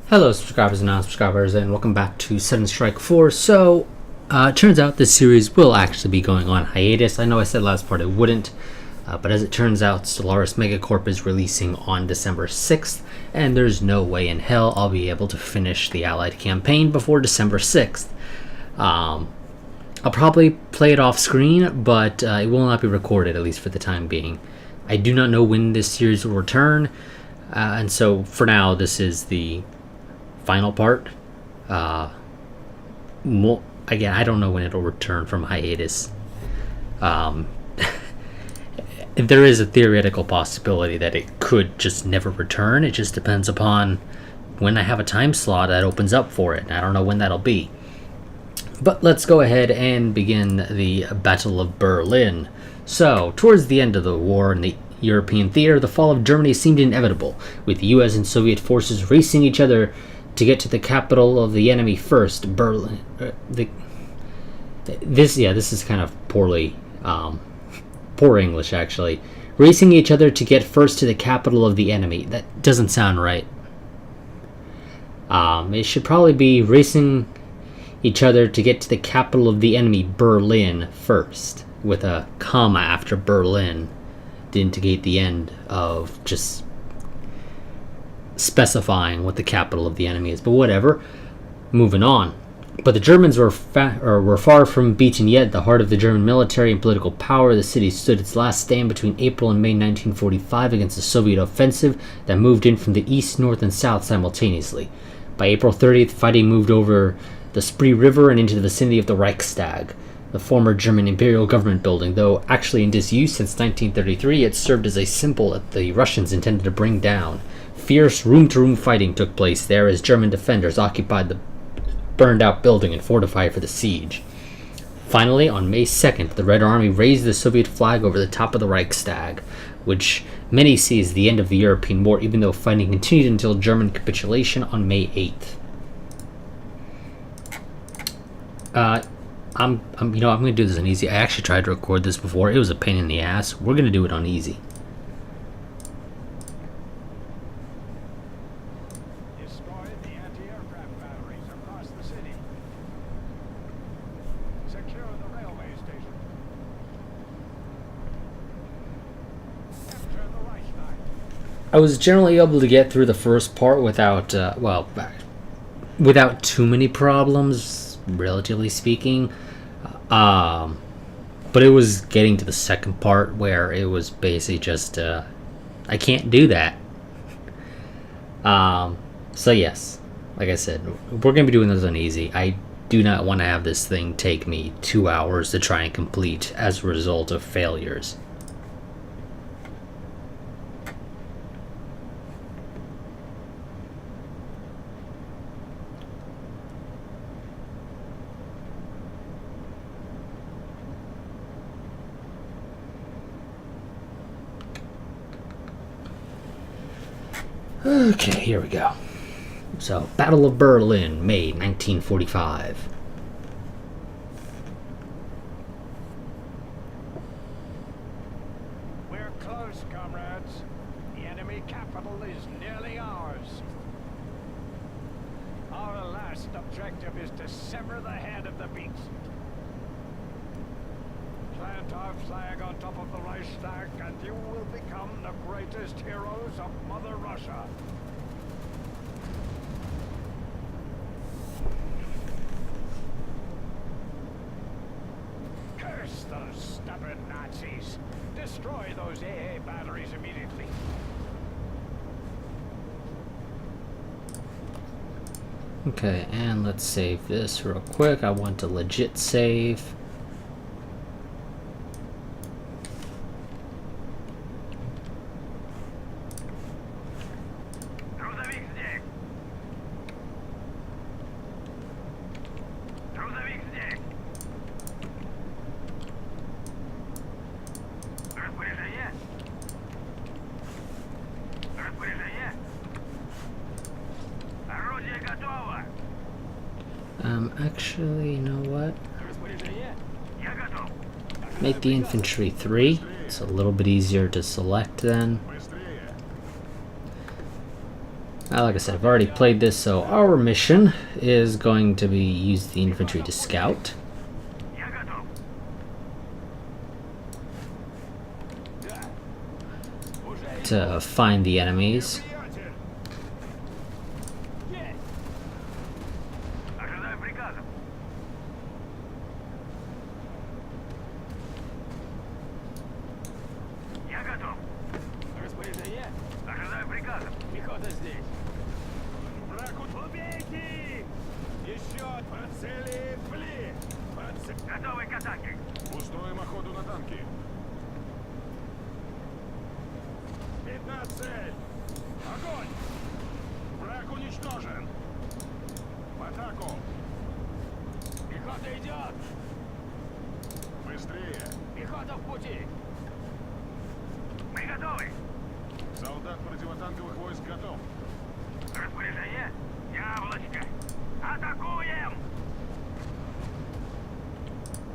Hello subscribers and non-subscribers, and welcome back to Sudden Strike 4. So, it turns out this series will actually be going on hiatus. I know I said last part it wouldn't, but as it turns out, Stellaris Megacorp is releasing on December 6th, and there's no way in hell I'll be able to finish the Allied campaign before December 6th. I'll probably play it off screen, but it will not be recorded, at least for the time being. I do not know when this series will return, and so for now this is the final part. Again, I don't know when it'll return from hiatus. There is a theoretical possibility that it could just never return. It just depends upon when I have a time slot that opens up for it. I don't know when that'll be. But let's go ahead and begin the Battle of Berlin. So, towards the end of the war in the European theater, the fall of Germany seemed inevitable, with the US and Soviet forces racing each other to get to the capital of the enemy first, Berlin. This is kind of poor English, actually. Racing each other to get first to the capital of the enemy. That doesn't sound right. It should probably be racing each other to get to the capital of the enemy, Berlin, first, with a comma after Berlin to indicate the end of just specifying what the capital of the enemy is, but whatever. Moving on. But the Germans were far from beaten yet. The heart of the German military and political power, the city stood its last stand between April and May 1945 against the Soviet offensive that moved in from the east, north, and south simultaneously. By April 30th, fighting moved over the Spree River and into the vicinity of the Reichstag, the former German Imperial Government building. Though actually in disuse since 1933, it served as a symbol that the Russians intended to bring down. Fierce room-to-room fighting took place there as German defenders occupied the burned-out building and fortified for the siege. Finally, on May 2nd, the Red Army raised the Soviet flag over the top of the Reichstag, which many see as the end of the European war, even though fighting continued until German capitulation on May 8th. I'm going to do this on easy. I actually tried to record this before. It was a pain in the ass. We're going to do it on easy. I was generally able to get through the first part without too many problems, relatively speaking. But it was getting to the second part where it was basically just, I can't do that. So yes, like I said, we're going to be doing this on easy. I do not want to have this thing take me 2 hours to try and complete as a result of failures. Okay, here we go. So, Battle of Berlin, May 1945. We're close, comrades. The enemy capital is nearly ours. Our last objective is to sever the head of the beast. Plant our flag on top of the Reichstag, and you will become the greatest heroes of Mother Russia. Curse those stubborn Nazis. Destroy those AA batteries immediately. Okay, and let's save this real quick. I want to legit save. Actually, you know what? Make the infantry 3. It's a little bit easier to select then. Like I said, I've already played this, so our mission is going to be use the infantry to scout, Я готов. Да. Уже to find the enemies. приятель. Есть. Ожидаю приказов. Я готов. Распоряжение? Ожидаю приказов. Пехота здесь. Враг убейте! Еще процели пли! Готовы к атаке. Устроим охоту на танки. Видна цель. Огонь! Враг уничтожен. В атаку. Пехота идет! Быстрее. Пехота в пути! Мы готовы! Солдат противотанковых войск готов. Распоряжение? Яблочко! Атакуем!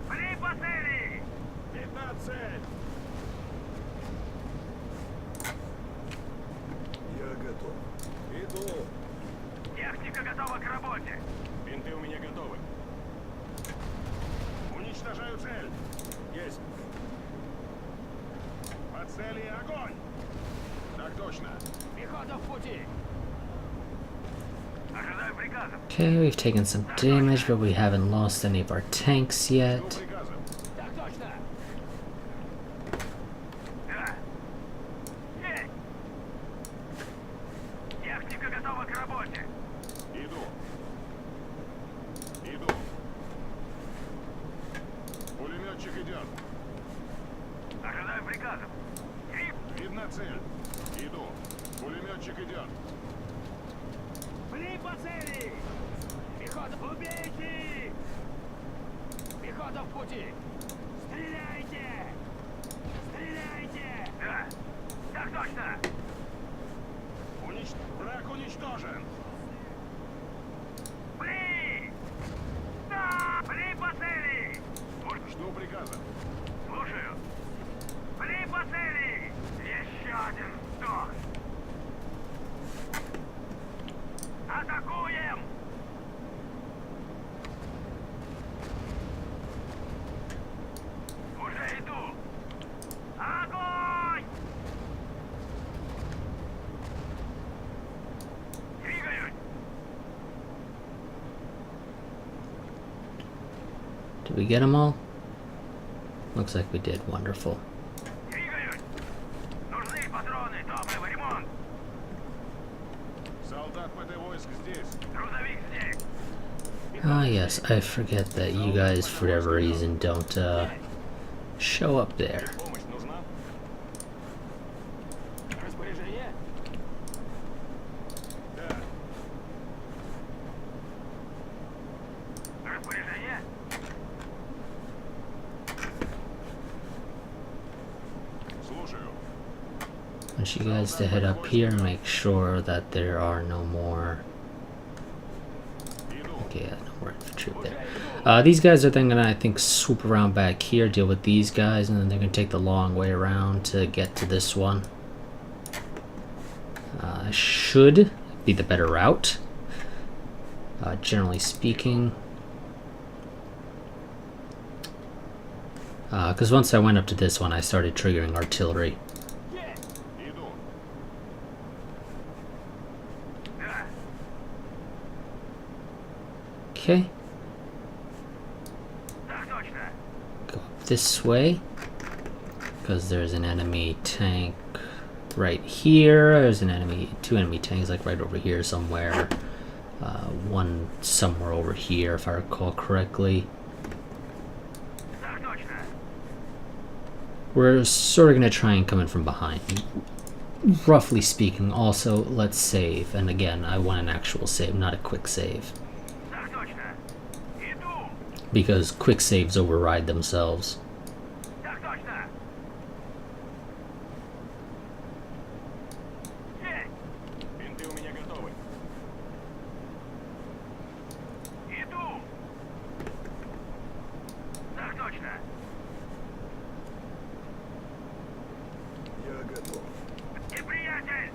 Пли по цели! Видна цель. Я готов. Иду. Техника готова к работе! Винты у меня готовы. Уничтожаю цель. Есть. По цели огонь. Так точно. Пехота в пути! Ожидаю приказов! Okay, we've taken some damage, but we haven't lost any of our tanks Жду yet. приказа. Так точно! Да! Есть! Техника готова к работе! Иду. Иду. Пулеметчик идет. Ожидаю приказов! Гриф! Видна цель. Иду. Пулеметчик идет. Пли по цели! Пехота, убейте! Пехота в пути! Стреляйте! Стреляйте! Да! Так точно! Враг уничтожен. Пли! Да! Пли по цели! Жду приказа. Слушаю! Пли по цели! Еще один сдох! Атакуем! Уже иду! Огонь! Двигаюсь! Did we get them all? Looks like we did. Wonderful. Двигаюсь! Нужны патроны, топливо, ремонт! Солдат ПТ войск здесь. Грузовик здесь! Ah, yes, I forget that you guys, for whatever reason, don't show up there. Помощь нужна? Распоряжение? Да. Распоряжение? Слушаю. I want you guys to head up here and make sure that there are no more. Иду. Okay, yeah, no more infantry up there. These guys are then gonna, I think, swoop around back here, deal with these guys, and then they're gonna take the long way around to get to this one. Should be the better route, generally speaking. Because once I went up to this one, I started triggering artillery. Есть! Иду. Да! Okay, Так точно! go up this way, because there's an enemy tank right here. There's an enemy, two enemy tanks like right over here somewhere. One somewhere over here, if I recall correctly. Так точно! We're sort of going to try and come in from behind. Roughly speaking, also, let's save. And again, I want an actual save, not a quick save. Так точно! Иду! Because quick saves override themselves. Так точно! Есть! Винты у меня готовы. Иду! Так точно! Я готов. Неприятель!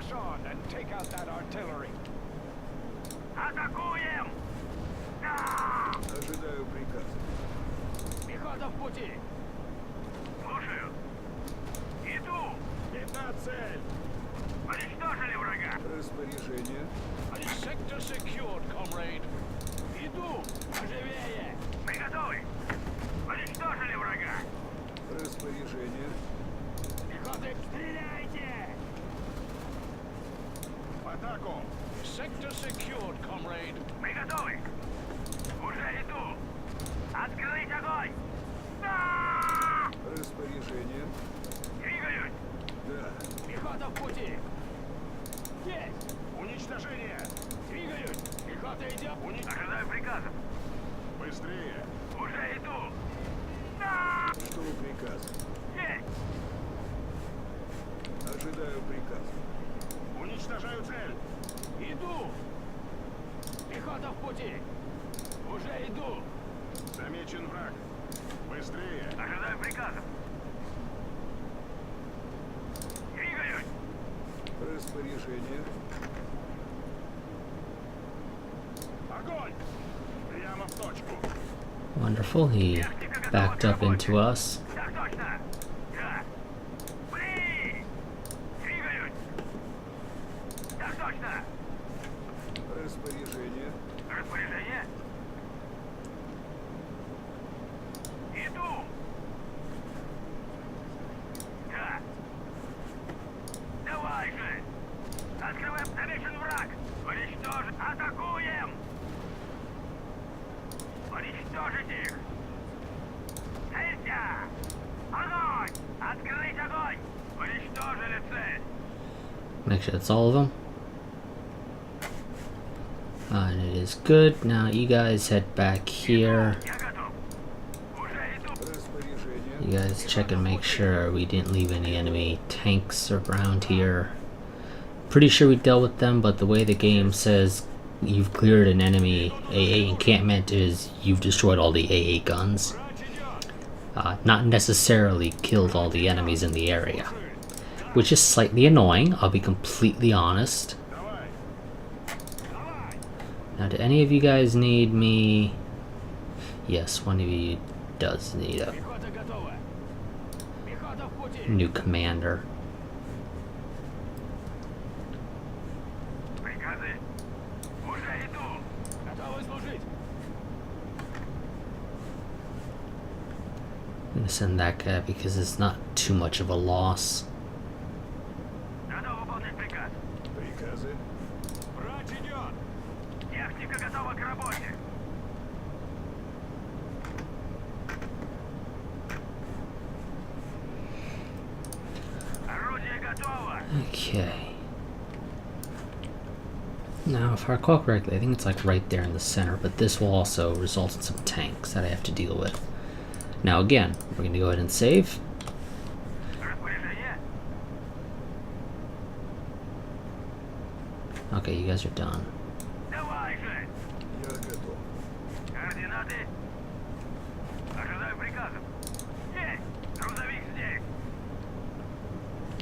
push on and take out that artillery. Атакуем! Ожидаю приказа. Пехота в пути. Слушаю. Иду! Видна цель. Уничтожили врага! Распоряжение. Sector secured, comrade. Иду. Поживее. Мы готовы! Уничтожили врага! Распоряжение. Пехоты, стреляйте! В атаку. Sector secured, comrade. Мы готовы! Уже иду! Открыть огонь! Да! Распоряжение. Двигаюсь! Да. Пехота в пути. Есть. Уничтожение. Двигаюсь. Пехота идет. Ожидаю приказов! Быстрее. Уже иду! Да! Что приказ? Есть! Ожидаю приказ. Уничтожаю цель. Иду. Пехота в пути. Уже иду. Замечен враг. Быстрее. Ожидаю приказов! Двигаюсь! Распоряжение. Огонь! Прямо в точку. Wonderful. He backed up into us. Так точно! Да! Пли! Двигаюсь! Так точно! Распоряжение. Распоряжение? Иду! Да! Давай же! Открываем! Замечен враг! Уничтожить! Атакуем! Уничтожить их! Целься! Огонь! Открыть огонь! Уничтожили цель! Make sure that's all of them. And it is good. Now you guys head back here. Я готов! Уже иду! Распоряжение. You guys check and make sure we didn't leave any enemy tanks around here. Pretty sure we dealt with them, but the way the game says you've cleared an enemy AA encampment is you've destroyed all the AA guns. Not necessarily killed all the enemies in the area. Which is slightly annoying, I'll be completely honest. Давай. Now, do any of you guys need me? Yes, one of you does need a Пехота готова. Пехота в пути. new commander. Приказы! Уже иду! Готовы служить. I'm gonna send that guy because it's not too much of a loss. Готов выполнять приказ! Приказы. Врач идет. Техника готова к работе! Орудие готово! Okay. Now, if I recall correctly, I think it's like right there in the center, but this will also result in some tanks that I have to deal with. Now, again, we're going to go ahead and save. Распоряжение? Okay, you guys are done. Давай же! Я готов. Координаты? Ожидаю приказов! Есть! Грузовик здесь!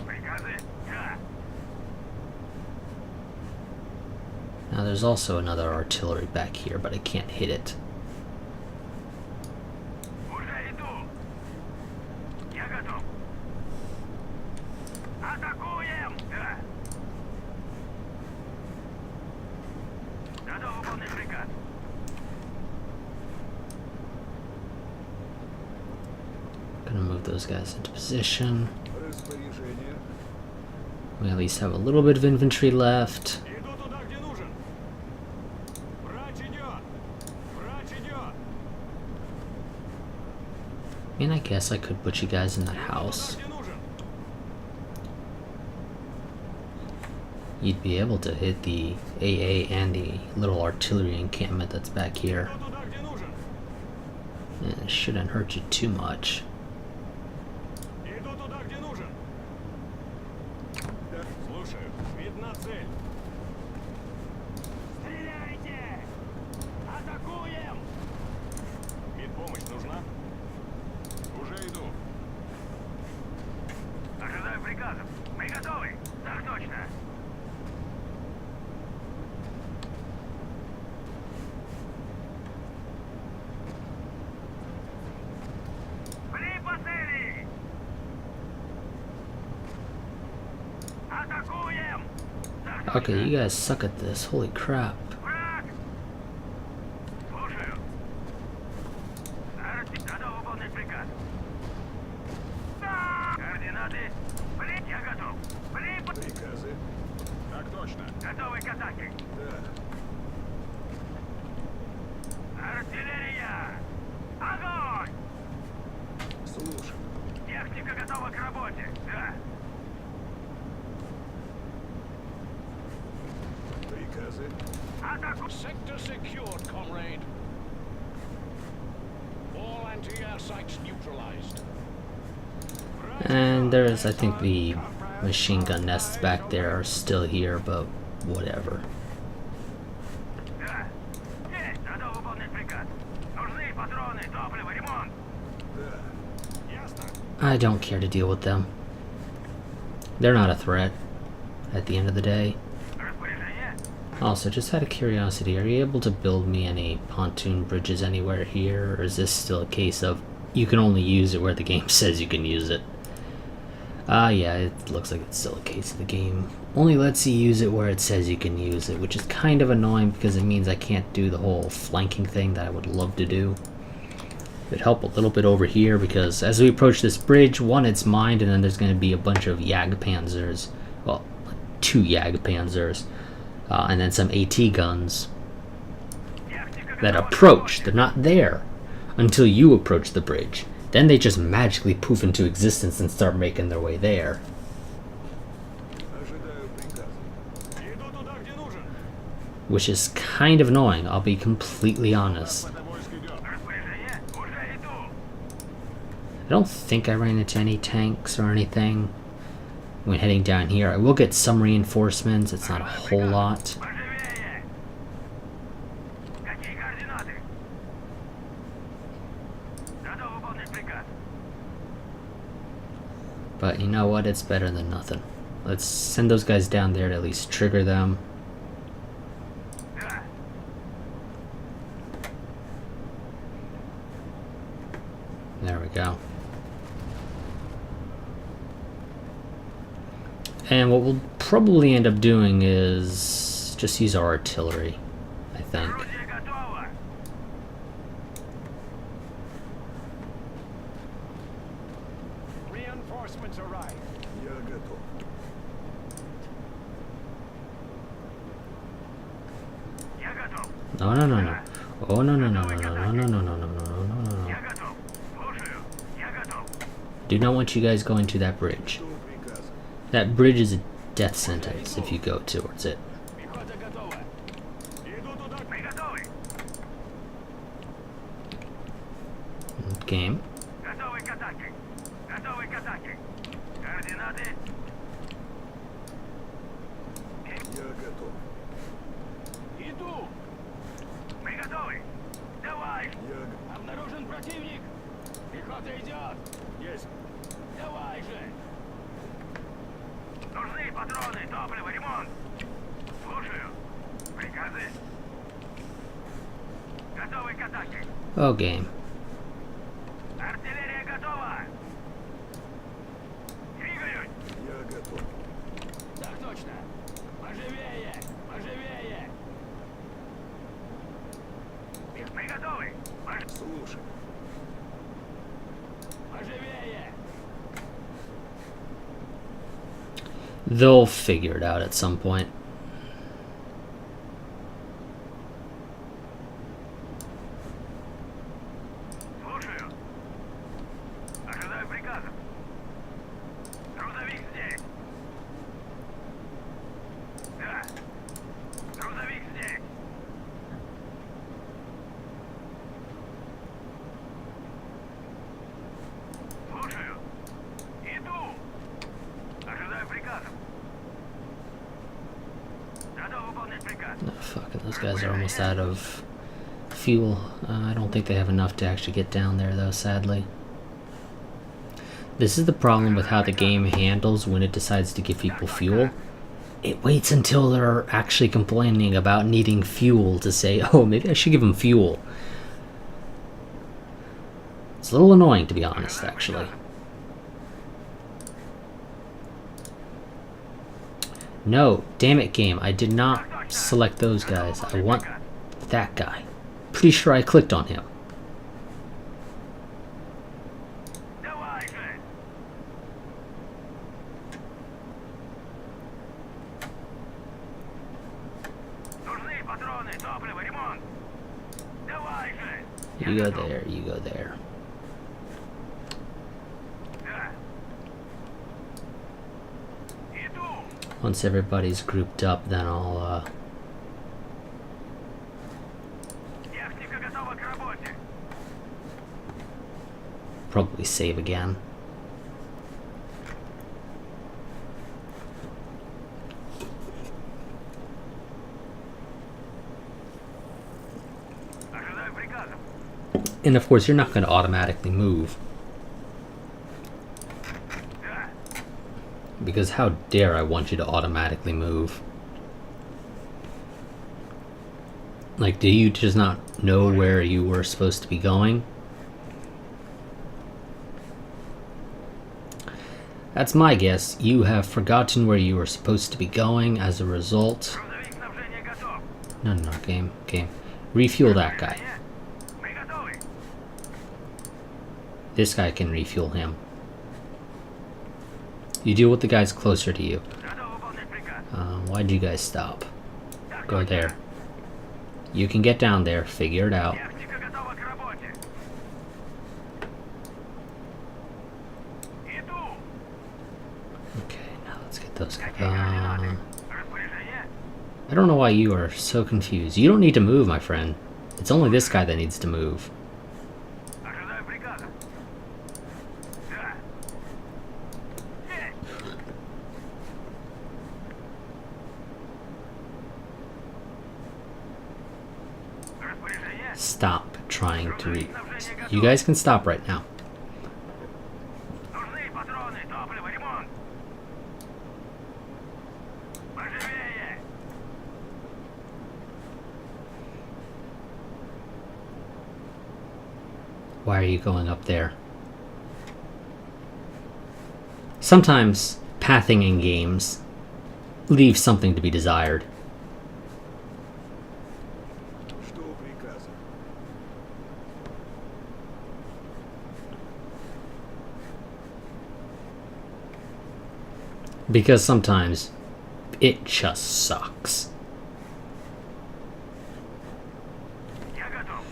Приказы? Да! Now, there's also another artillery back here, but I can't hit it. Уже иду! Я готов! Атакуем! Да! Готов выполнять приказ! Gonna move those guys into position. Распоряжение. We at least have a little bit of infantry left. Иду туда, где нужен. Врач идет. Врач идет. I mean, I guess I could put you guys in that house. Туда, где нужен. You'd be able to hit the AA and the little artillery encampment that's back here. Иду туда, где нужен. And it shouldn't hurt you too much. Иду туда, где нужен. Слушаю. Видна цель. Стреляйте! Атакуем! Медпомощь нужна? Уже иду. Ожидаю приказов! Мы готовы! Так точно! Okay, you guys suck at this. Holy crap. Враг! Слушаю. Готов выполнять приказ. Да! Координаты. Блин, я готов. Блин, Приказы? Так точно. готовы к атаке. Да. Артиллерия! Огонь! Слушай. Техника готова к работе. Да. Приказы? Атаку! Sector secured, comrade. All anti-air sites neutralized. And there's, I think, the machine gun nests back there are still here, but whatever. Да. Есть! Готов выполнять приказ. Нужны патроны, топливо, ремонт. Да. Ясно. I don't care to deal with them. They're not a threat at the end of the day. Распоряжение? Also, just out of curiosity, are you able to build me any pontoon bridges anywhere here, or is this still a case of you can only use it where the game says you can use it? Yeah, it looks like it's still a case of the game only lets you use it where it says you can use it, which is kind of annoying because it means I can't do the whole flanking thing that I would love to do. It'd help a little bit over here because as we approach this bridge, one, it's mined, and then there's going to be a bunch of Jagdpanzers, well, 2 Jagdpanzers, and then some AT guns that approach. They're not there until you approach the bridge. Then they just magically poof into existence and start making their way there. Ожидаю приказа. Иду туда, где нужен. Which is kind of annoying, I'll be completely honest. Войск идет. Распоряжение? Уже иду. I don't think I ran into any tanks or anything when heading down here. I will get some reinforcements, it's not a whole lot. Поживее! Какие координаты? Готов выполнять приказ. But you know what, it's better than nothing. Let's send those guys down there to at least trigger them. Да. There we go. And what we'll probably end up doing is just use our artillery, I think. Орудие готово. Reinforcements arrive. Я готов. Я готов. No, no, no, no. Oh, no, no, no, no, no, no, no, no, no, no, no, no, no. Я готов. Слушаю. Я готов. Do not want you guys going to that bridge. Жду приказа. That bridge is a death sentence if you go towards it. Пехота готова. Иду туда. Мы готовы. Game. Готовы к атаке. Готовы к атаке. Координаты. Я готов. Иду. Мы готовы. Давай. Я Обнаружен противник. Пехота идет. Есть. Давай же. Нужны патроны, топливо, ремонт. Слушаю. Приказы. Готовы к атаке. Oh, game. Артиллерия готова. Двигаюсь. Я готов. Так точно. Поживее. Поживее. Мы готовы. Слушай. Поживее. They'll figure it out at some point. Слушаю. Ожидаю приказов. Грузовик здесь. Да. Грузовик здесь. Слушаю. Иду. Ожидаю приказов. Готов выполнять приказ. Oh, fucking, those guys are almost out of fuel. I don't think they have enough to actually get down there, though, sadly. This is the problem with how the game handles when it decides to give people fuel. It waits until they're actually complaining about needing fuel to say, oh, maybe I should give them fuel. It's a little annoying, to be honest, actually. No, damn it, game. I did not select those guys. I want that guy. Pretty sure I clicked on him. Давай же! Нужны патроны, топливо, ремонт! Давай же! You go there, you go there. Да. Иду! Once everybody's grouped up, then I'll Техника готова к работе! probably save again. Ожидаю приказов! And of course, you're not going to automatically move. Да! Because how dare I want you to automatically move? Like, do you just not know where you were supposed to be going? That's my guess. You have forgotten where you were supposed to be going as a result. Грузовик снабжения готов! No, game. Refuel that guy. Мы готовы! This guy can refuel him. You deal with the guys closer to you. Готов выполнять приказ! Why'd you guys stop? Так Go точно. there. You can get down there, figure it out. Техника готова к работе! Иду! Okay, now let's get those guys. Какие координаты? Распоряжение? I don't know why you are so confused. You don't need to move, my friend. It's only this guy that needs to move. Ожидаю приказа! Да! Есть! Распоряжение? Stop trying to read. You guys can stop right now. Нужны патроны, топливо, ремонт! Поживее! Why are you going up there? Sometimes pathing in games leaves something to be desired. Жду приказа. Because sometimes it just sucks. Я готов!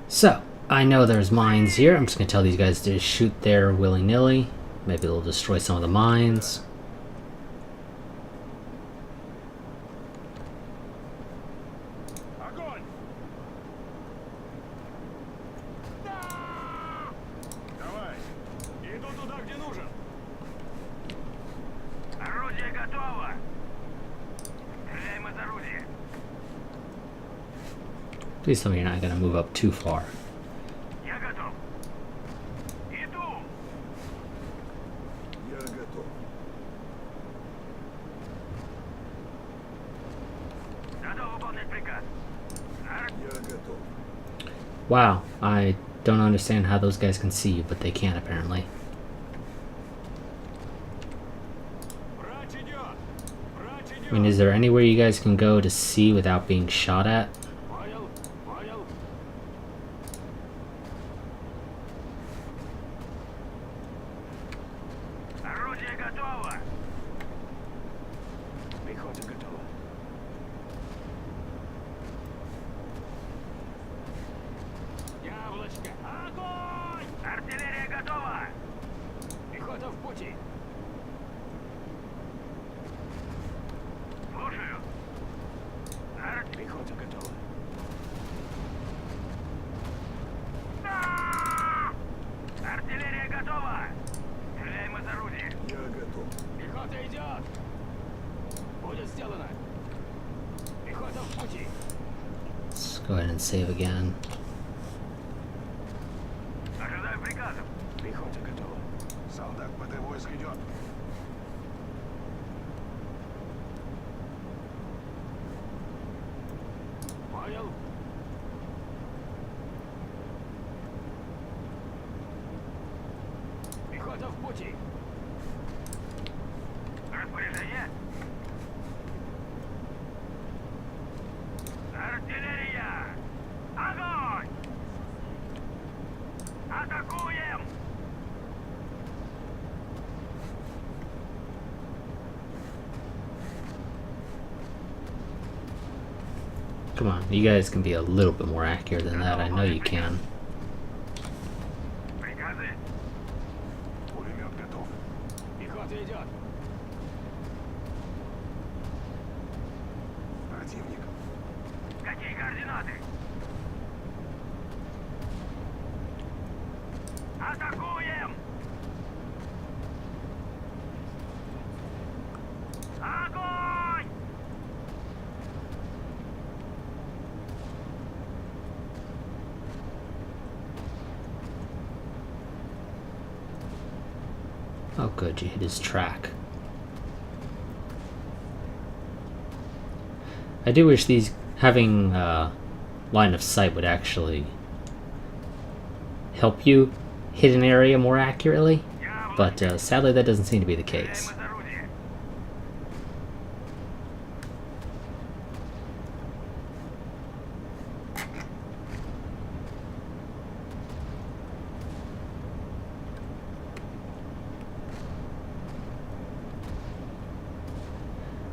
So, I know there's mines here. I'm just gonna tell these guys to shoot there willy-nilly. Maybe they'll destroy some of the mines. Огонь! Давай! Иду туда, где нужен! Орудие готово! Стреляем из орудия! Please tell me you're not gonna move up too far. Я готов! Иду! Я готов. Готов выполнять приказ! Я готов. Wow, I don't understand how those guys can see you, but they can apparently. Врач идет! Врач идет! I mean, is there anywhere you guys can go to see without being shot at? Понял? Понял? Орудие готово! Пехота готова. Яблочко! Огонь! Артиллерия готова! Пехота в пути. Слушаю! Пехота готова. Артиллерия готова! Стреляем из орудия! Я готов. Пехота идет! Будет сделано. Пехота в пути. Let's go ahead and save again. Ожидаю приказов! Пехота готова. Солдат ПТ войск идет. Понял? Пехота в пути. Распоряжение? Come on, you guys can be a little bit more accurate than that. I know you can. Приказы. Пулемет готов. Пехота идет. Противник. Какие координаты? Атакуем! Огонь! Oh, good, you hit his track. I do wish these having line of sight would actually help you hit an area more accurately, but sadly that doesn't seem to be the case. Стреляем из орудия.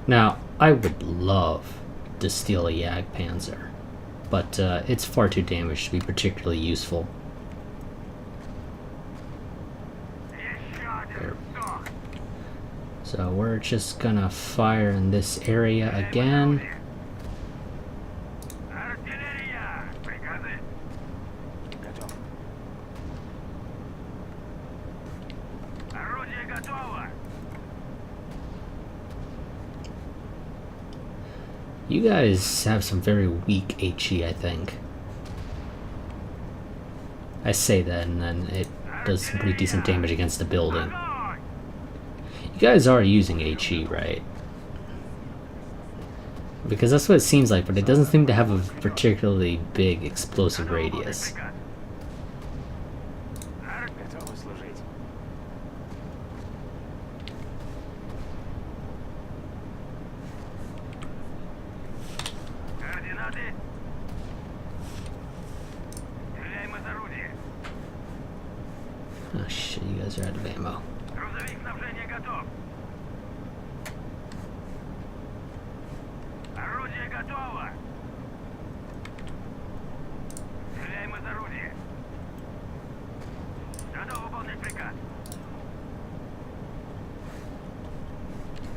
Now, I would love to steal a Jagdpanzer, but it's far too damaged to be particularly useful. Еще один вздох. So we're just gonna fire in this area again. Артиллерия! Приказы. Готов. Орудие готово. You guys have some very weak HE, I think. I say that and then it does some pretty decent damage against the building. Огонь! You guys are using HE, right? Because that's what it seems like, but it doesn't seem to have a particularly big explosive radius. Приказ. Готовы служить. Координаты. Стреляем из орудия. Oh shit, you guys are out of ammo. Грузовик снабжения готов. Орудие готово. Стреляем из орудия. Готов выполнять приказ.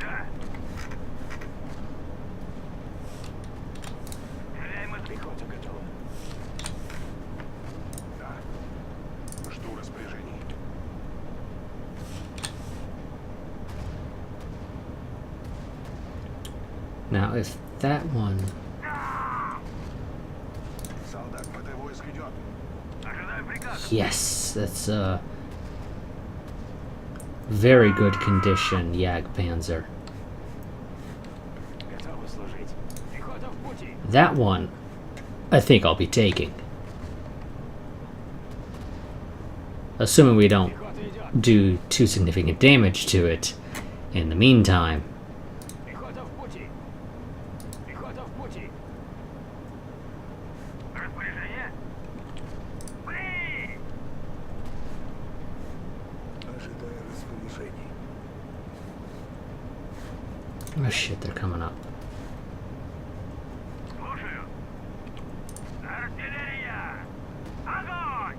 Да. Стреляем из... Пехота готова. Да. Жду распоряжений. Now, if that one... Солдат, ПТ войск идет. Ожидаю приказ. Yes, that's a very good condition Jagdpanzer. Готовы служить. Пехота в пути. That one, I think I'll be taking. Assuming we don't Пехота идет. do too significant damage to it in the meantime. Пехота в пути. Пехота в пути. Распоряжение. При! Ожидаю распоряжений. Oh shit, they're coming up. Слушаю. Артиллерия! Огонь!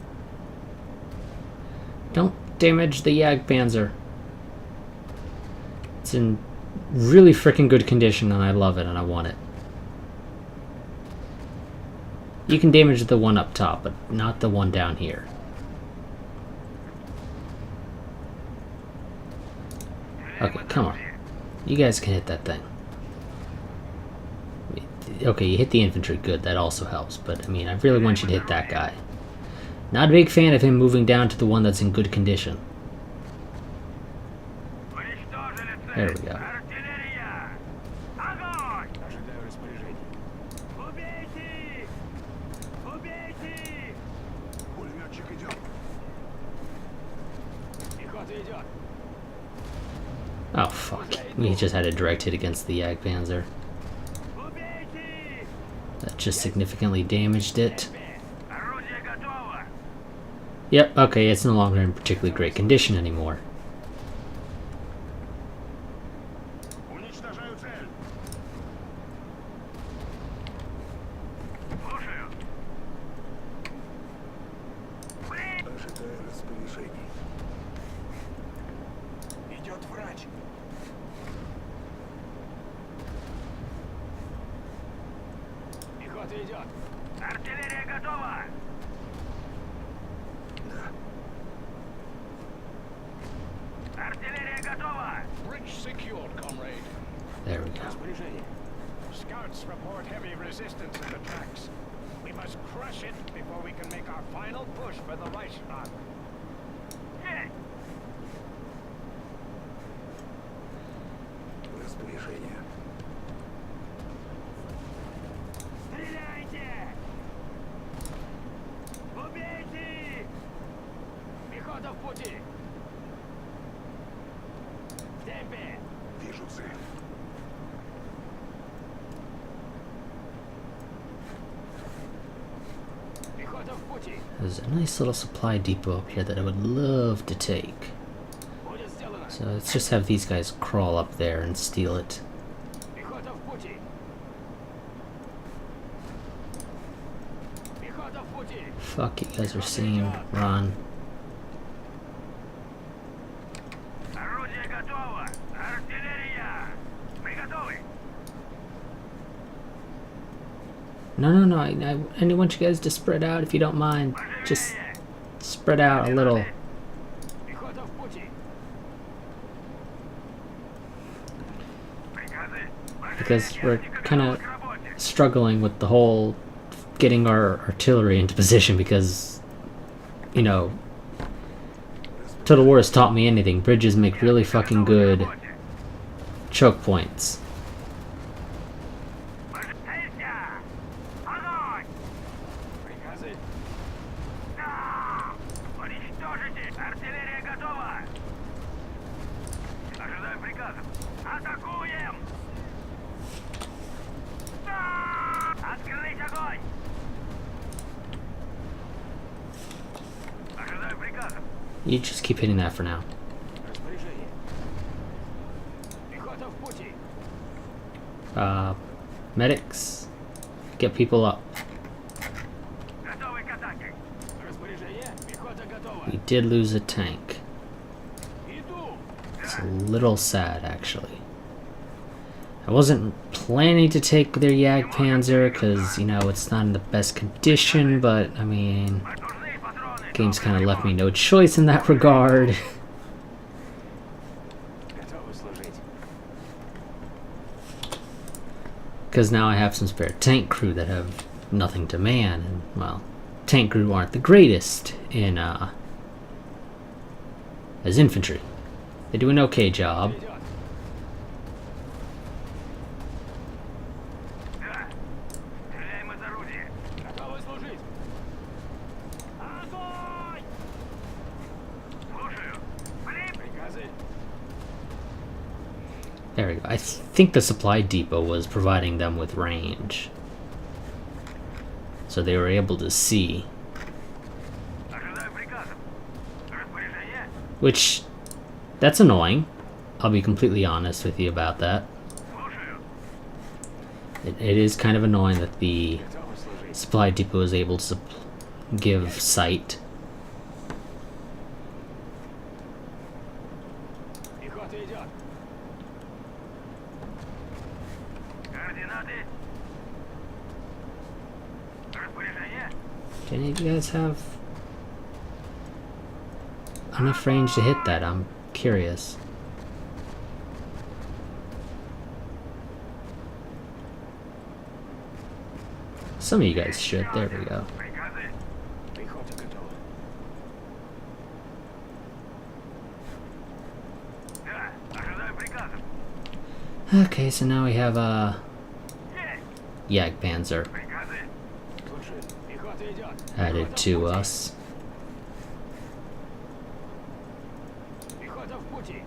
Don't damage the Jagdpanzer. It's in really freaking good condition and I love it and I want it. You can damage the one up top, but not the one down here. Okay, come on. You guys can hit that thing. Okay, you hit the infantry, good, that also helps, but I mean, I really want you to hit that guy. Not a big fan of him moving down to the one that's in good condition. Уничтожили цель. There we go. Артиллерия! Огонь! Ожидаю распоряжений. Убейте! Убейте! Пулеметчик идет. Пехота идет. Oh fuck, we just had a direct hit against the Jagdpanzer. Убейте! That just significantly damaged it. Орудие готово! Yep, okay, it's no longer in particularly great condition anymore. Уничтожаю цель. сближении. Идет врач. Пехота идет. Артиллерия готова! Да. Артиллерия готова! Bridge secured, comrade. There we go. Распоряжение. Scouts report heavy resistance in the tracks. We must crush it before we can make our final push for the Reichstag. Есть! Распоряжение. Стреляйте! Убейте! Пехота в пути! В темпе! Вижу цель. Пехота в пути! There's a nice little supply depot up here that I would love to take. Будет сделано! So let's just have these guys crawl up there and steal it. Пехота в пути! Пехота в пути! Fuck, you guys are seeing. Run. Орудие готово! Артиллерия! Мы готовы! No. I want you guys to spread out if you don't mind. Just spread out a little. Пехота в пути! Приказы! Because we're kind of К работе! struggling with the whole getting our artillery into position because, you know, Total War has taught me anything. Bridges make really fucking good choke points. Целься! Огонь! Приказы! Да! Уничтожите! Артиллерия готова! Ожидаю приказов! Атакуем! Да! Открыть огонь! Ожидаю приказов! You just keep hitting that for now. Распоряжение! Пехота в пути! Medics, get people up. Готовы к атаке! Распоряжение! Пехота готова! We did lose a tank. Иду! It's a little sad, actually. I wasn't planning to take their Jagdpanzer because, you know, it's not in the best condition, but, I mean, Нужны патроны! game's kind of left me no choice in that regard. Готовы служить! Because now I have some spare tank crew that have nothing to man, and, well, tank crew aren't the greatest in, as infantry. They do an okay job. Идет! Да! Стреляем из орудия! Готовы служить! Огонь! Слушаю! Блин! Приказы! There we go. I think the supply depot was providing them with range. So they were able to see. Ожидаю приказов! Распоряжение! Which, that's annoying. I'll be completely honest with you about that. Слушаю! It is kind of annoying that the Готовы служить! supply depot is able to give sight. Пехота идет! Координаты! Распоряжение! Do any of you guys have enough range to hit that? I'm curious. Some of you guys should. There we go. Приказы! Пехота готова! Да! Ожидаю приказов! Okay, so now we have a Есть! Jagdpanzer Приказы! Слушаю! Пехота идет! added Пехота в to пути! us. Пехота в пути!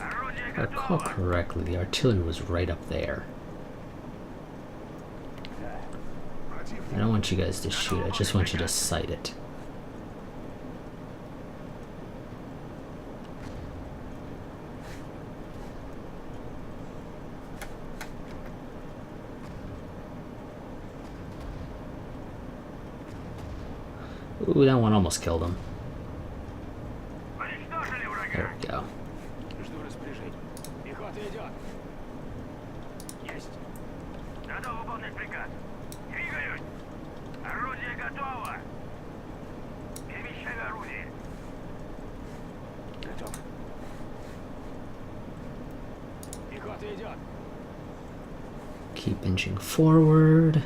Орудие If I recall готово! correctly, the artillery was right up there. I don't want you guys to shoot, I just want you to sight it. Ooh, that one almost killed him. Выполнять приказ. Двигаюсь. Орудие готово. Перемещаю орудие. Готов. Пехота идет. Keep inching forward.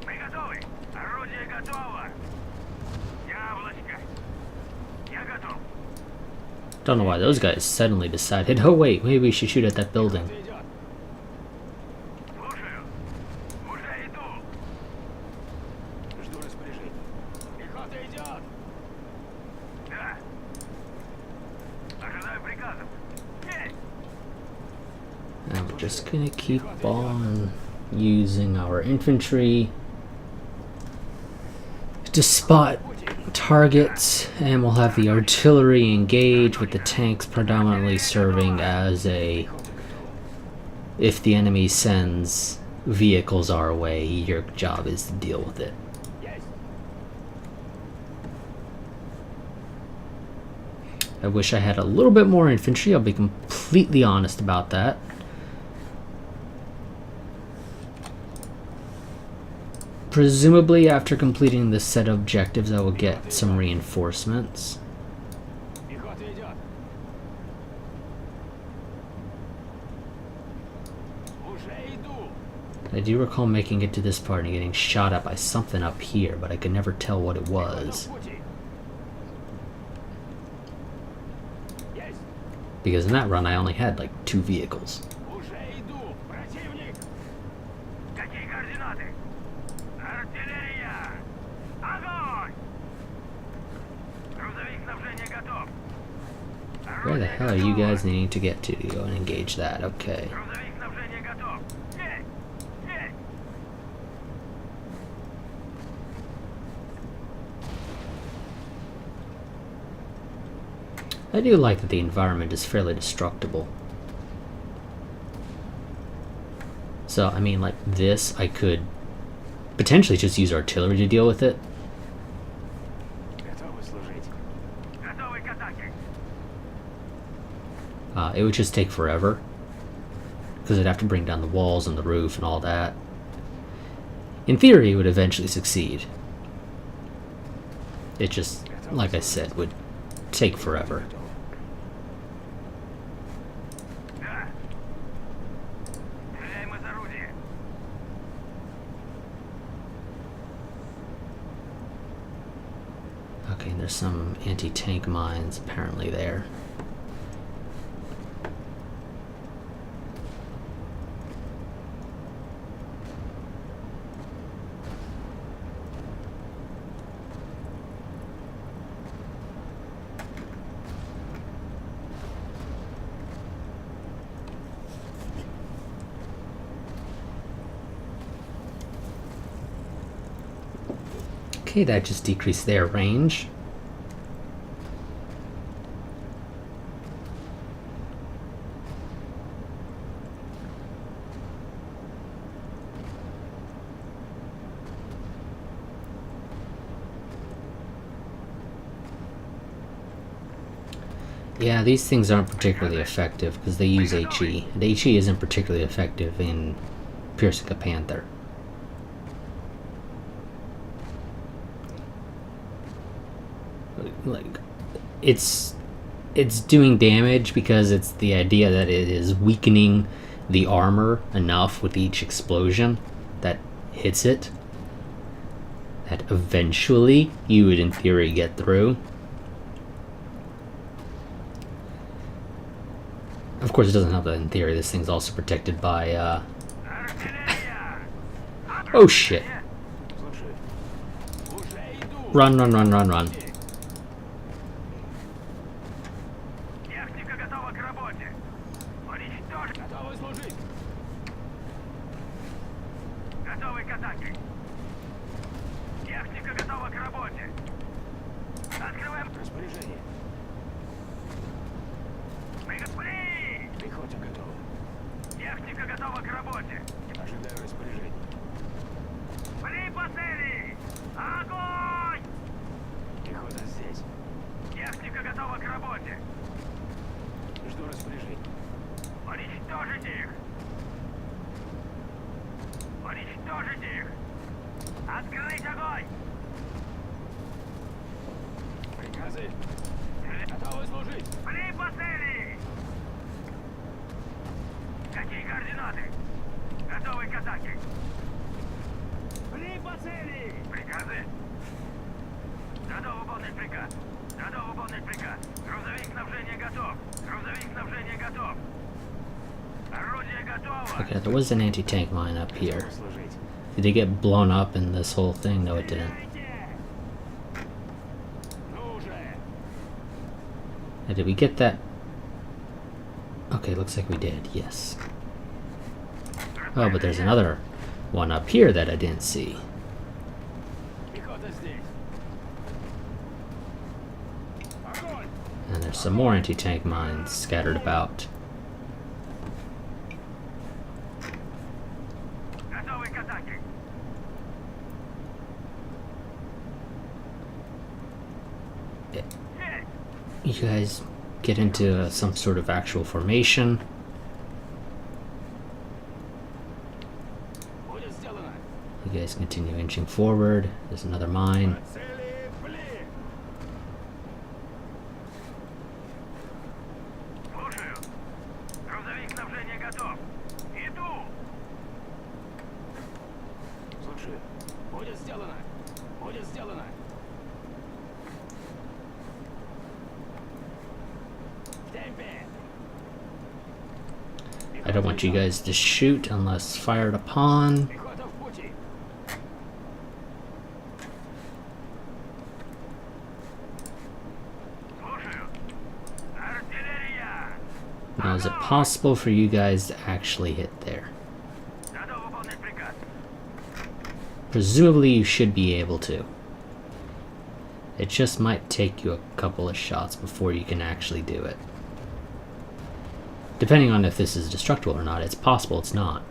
Мы готовы. Орудие готово. Яблочко. Я готов. Don't know why those guys suddenly decided, oh wait, maybe we should shoot at that building. Идет. Слушаю. Уже иду. Жду распоряжений. Пехота идет. Да. Ожидаю приказов. Есть. And we're just gonna keep on using our infantry to spot targets, and we'll have the artillery engage with the tanks predominantly serving as a, if the enemy sends vehicles our way, your job is to deal with it. Есть. I wish I had a little bit more infantry, I'll be completely honest about that. Presumably after completing this set of objectives I will get some reinforcements. Пехота идет. Уже иду. I do recall making it to this part and getting shot at by something up here, but I could never tell what it was. В пути. Есть. Because in that run I only had like 2 vehicles. Уже иду. Противник. Какие координаты? Артиллерия! Огонь! Грузовик снабжения готов. Where the hell are you guys needing to get to go and engage that? Okay. Грузовик снабжения готов. Есть! Есть! I do like that the environment is fairly destructible. So, I mean, like this, I could potentially just use artillery to deal with it. Готовы служить. Готовы к атаке. It would just take forever. Because I'd have to bring down the walls and the roof and all that. In theory, it would eventually succeed. It just, like I said, would take forever. Да. Стреляем из орудия. Okay, there's some anti-tank mines apparently there. Okay, that just decreased their range. Yeah, these things aren't particularly effective because they use HE. And HE isn't particularly effective in piercing a panther. Like, it's doing damage because it's the idea that it is weakening the armor enough with each explosion that hits it that eventually you would in theory get through. Of course, it doesn't help that in theory this thing's also protected by Артиллерия! oh shit. Слушаю. Уже иду. Run, run, run, run, run. Техника готова к работе. Уничтожить. Готовы служить. Готовы к атаке. Техника готова к работе. Открываем. Распоряжение. Мы готовы. Пехота готова. Техника готова к работе. Ожидаю распоряжений. Пли по цели. Огонь! Пехота здесь. Техника готова к работе. Жду распоряжений. Уничтожить Уничтожить их! Открыть огонь! Приказы. Готовы служить. Бли по цели! Какие координаты? Готовы к атаке! Бли по цели. Приказы? Надо выполнить приказ. Надо выполнить приказ. Грузовик снабжения готов. Грузовик снабжения готов. Орудие готово. Okay, there was an anti-tank mine up here. Служить. Did it get blown up in this whole thing? No, it didn't. Ну же. Now, did we get that? Okay, looks like we did, yes. Oh, but there's another one up here that I didn't see. Пехота здесь. Огонь. And there's some more anti-tank mines scattered about. Готовы к атаке. You guys get into some sort of actual formation. Будет сделано. You guys continue inching forward. There's another mine. Цели. Бли. Слушаю. Грузовик снабжения готов. Иду. Слушаю. Будет сделано. Будет сделано. В темпе. I don't want you guys to shoot unless fired upon. Пехота в пути. Слушаю. Артиллерия. Now, is it possible for you guys to actually hit there? Надо выполнить приказ. Presumably, you should be able to. It just might take you a couple of shots before you can actually do it. Depending on if this is destructible or not, it's possible it's not.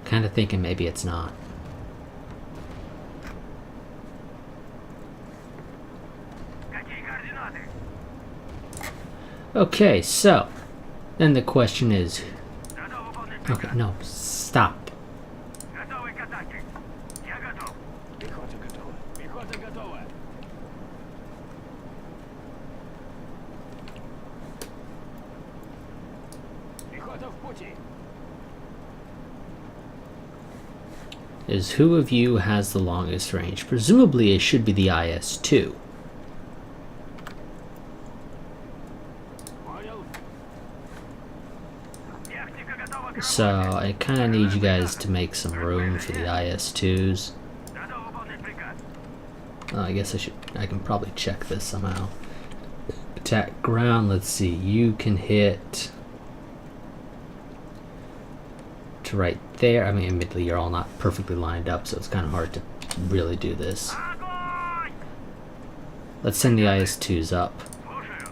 Kind of thinking maybe it's not. Какие координаты? Okay, so then the question is, Надо выполнить okay, приказ. no, stop. Готовы к атаке. Я готов. Пехота готова. Пехота готова. Пехота в пути. Is who of you has the longest range? Presumably it should be the IS-2. Понял. Техника готова к So работе. I kind of need you guys to make some room for the IS-2s. Надо выполнить приказ. I guess I can probably check this somehow. Attack ground, let's see, you can hit to right there. I mean, admittedly, you're all not perfectly lined up, so it's kind of hard to really do this. Огонь! Let's send the IS-2s up. Слушаю.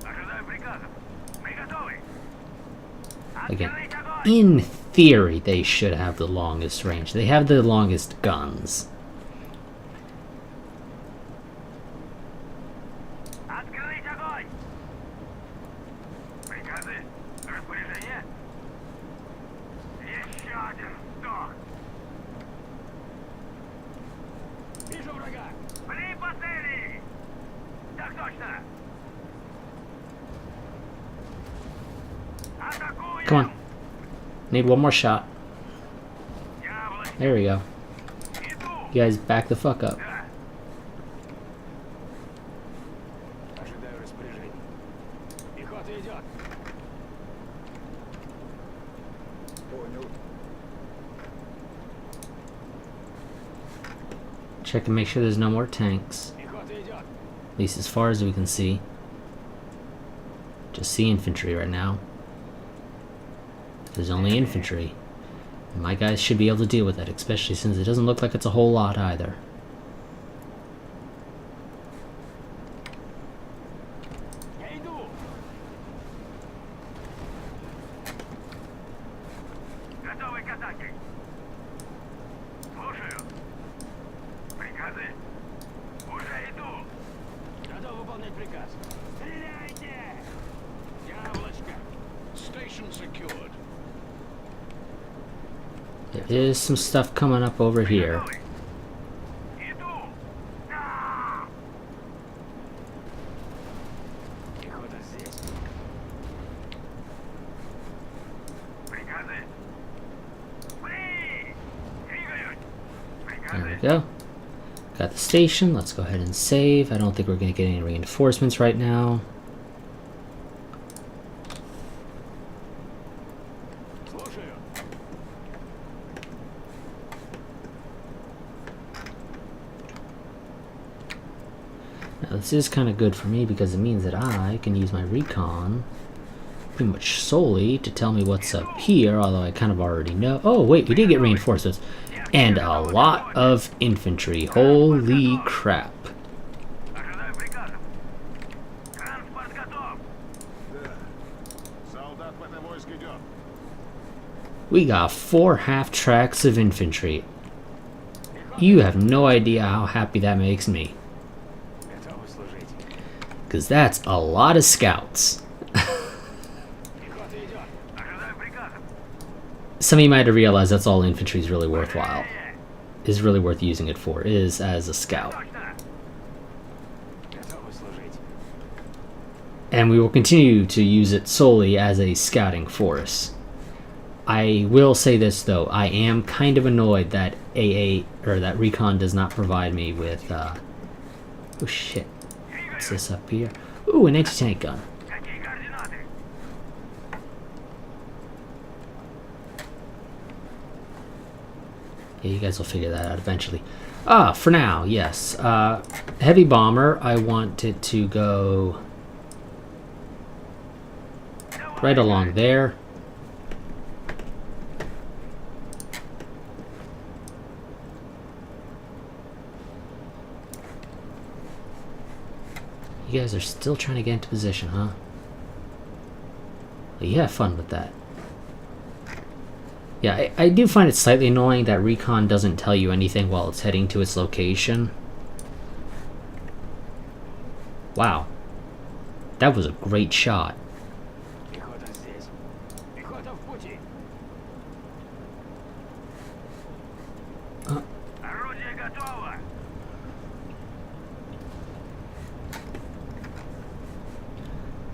Ожидаю приказов. Мы готовы. Again, Открыть огонь! in theory, they should have the longest range. They have the longest guns. Открыть огонь! Приказы? Распоряжение? Еще один сдох! Вижу врага. Бли по цели! Так точно! Атакуем! Come on. Need one more shot. Яблочко! There we go. Иду! You guys back the fuck up. Да! Ожидаю распоряжений. Пехота идет. Понял. Check and make sure there's no more tanks. Пехота идет. At least as far as we can see. Just see infantry right now. If there's only infantry, my guys should be able to deal with that, especially since it doesn't look like it's a whole lot either. Я иду. Готовы к атаке! Слушаю! Приказы? Уже иду! Готов выполнять Выполнять приказ. Стреляйте! Яблочко! Station secured. There is some stuff coming up over here. Готовы? Иду! Да! Пехота здесь. Приказы. При! Двигаюсь! There we Приказы. go. Got the station. Let's go ahead and save. I don't think we're going to get any reinforcements right now. Слушаю. Now, this is kind of good for me because it means that I can use my recon pretty much solely to tell me what's up here, although I kind of already know. Oh, wait, we did get reinforcements. And a lot of infantry. Holy crap. Ожидаю приказов. Транспорт готов. Да. Солдат в это войск идет. We got 4 half tracks of infantry. You have no idea how happy that makes me. Готовы служить. Because that's a lot of scouts. Пехота идет. Ожидаю приказов. Some of you might have realized that's all infantry is really worthwhile. Is really worth using it for, is as a scout. Точно. Готовы служить. And we will continue to use it solely as a scouting force. I will say this though, I am kind of annoyed that AA or that Recon does not provide me with oh shit. What's this up here? Ooh, an anti-tank gun. Какие координаты? Yeah, you guys will figure that out eventually. Ah, for now, yes. Heavy bomber, I want it to go right along there. You guys are still trying to get into position, huh? Well, you have fun with that. Yeah, I do find it slightly annoying that Recon doesn't tell you anything while it's heading to its location. Wow. That was a great shot. Пехота здесь. Пехота в пути. Орудие готово.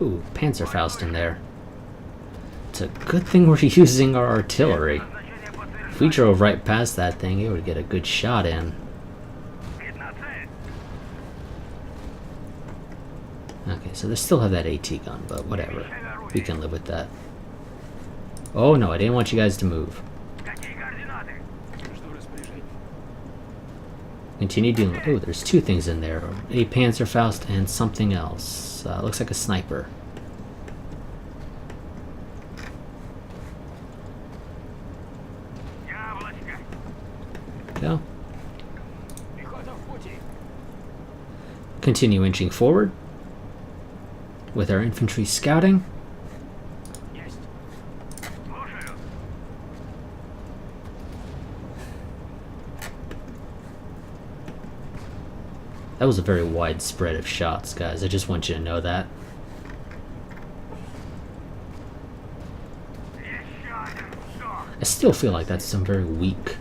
Ooh, Panzerfaust in there. It's a good thing we're using our artillery. Назначение подтверждено. If we drove right past that thing, it would get a good shot in. Видна цель. Okay, so they still have that AT gun, but whatever. We can live with that. Oh no, I didn't want you guys to move. Какие координаты? Жду распоряжений. Continue dealing. Oh, there's 2 things in there. A Panzerfaust and something else. Looks like a sniper. Яблочко. Go. Пехота в пути. Continue inching forward with our infantry scouting. Есть. Слушаю. That was a very wide spread of shots, guys. I just want you to know that. Еще один. Что? I still feel like that's some very weak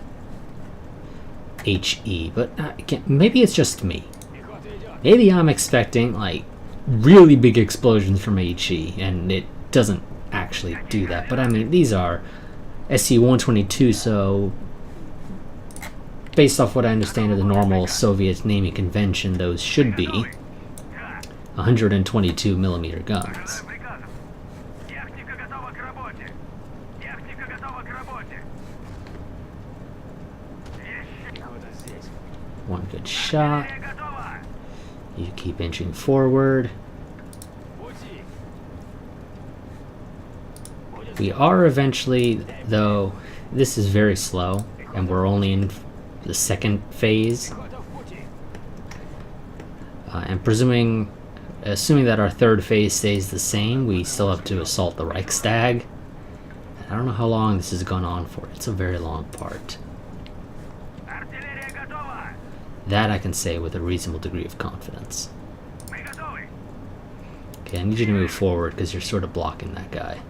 HE, but again, maybe it's just me. Пехота идет. Maybe I'm expecting like really big explosions from HE, and it doesn't actually do that. But I mean, these are SC-122, so based off what I understand of the normal Soviet naming convention, those should be Да. 122 millimeter guns. Ожидаю приказов. Техника готова к работе. Техника готова к работе. Еще. Пехота здесь. One good shot. Артиллерия готова. You keep inching forward. В пути. Будет We are eventually, though, this is very slow, and we're only in the 2nd phase. пехота в пути. And assuming that our 3rd phase stays the same, we still have to assault the Reichstag. I don't know how long this has gone on for. It's a very long part. Артиллерия готова. That I can say with a reasonable degree of confidence. Мы готовы. Okay, I need you to move forward because you're sort of blocking that guy.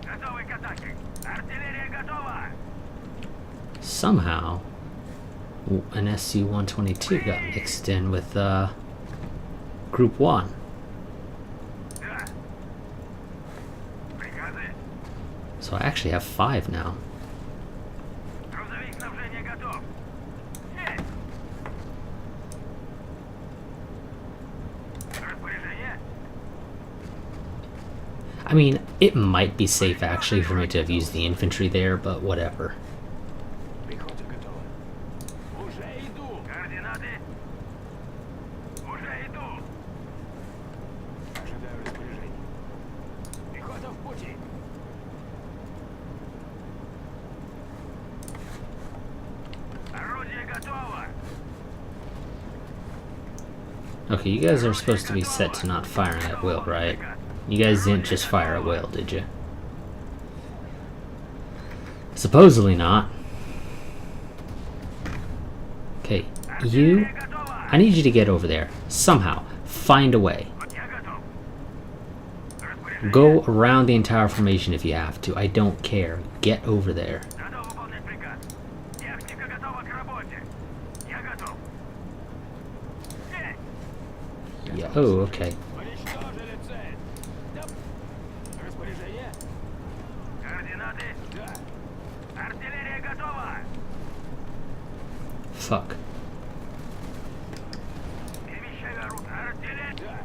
Готовы к атаке. Артиллерия готова. Somehow, an SC-122 got mixed in with Group 1. Да. Приказы. So I actually have 5 now. Грузовик снабжения готов. Есть. Распоряжение. I mean, it might be safe actually for me to have used the infantry there, but whatever. Пехота готова. Уже иду. Координаты. Уже иду. Ожидаю распоряжений. Пехота в пути. Орудие готово. Okay, you guys are supposed to be set to not firing at will, right? You guys didn't just fire at will, did you? Supposedly not. Okay, you... Артиллерия готова. I need you to get over there. Somehow. Find a way. Я готов. Распоряжение. Go around the entire formation if you have to. I don't care. Get over there. Готов выполнять приказ. Техника готова к работе. Я готов. Есть. Yeah. Oh, okay. Уничтожили цель. Да. Распоряжение? Координаты. Да. Артиллерия готова. Fuck. Перемещаю орудие. Артиллерия. Да.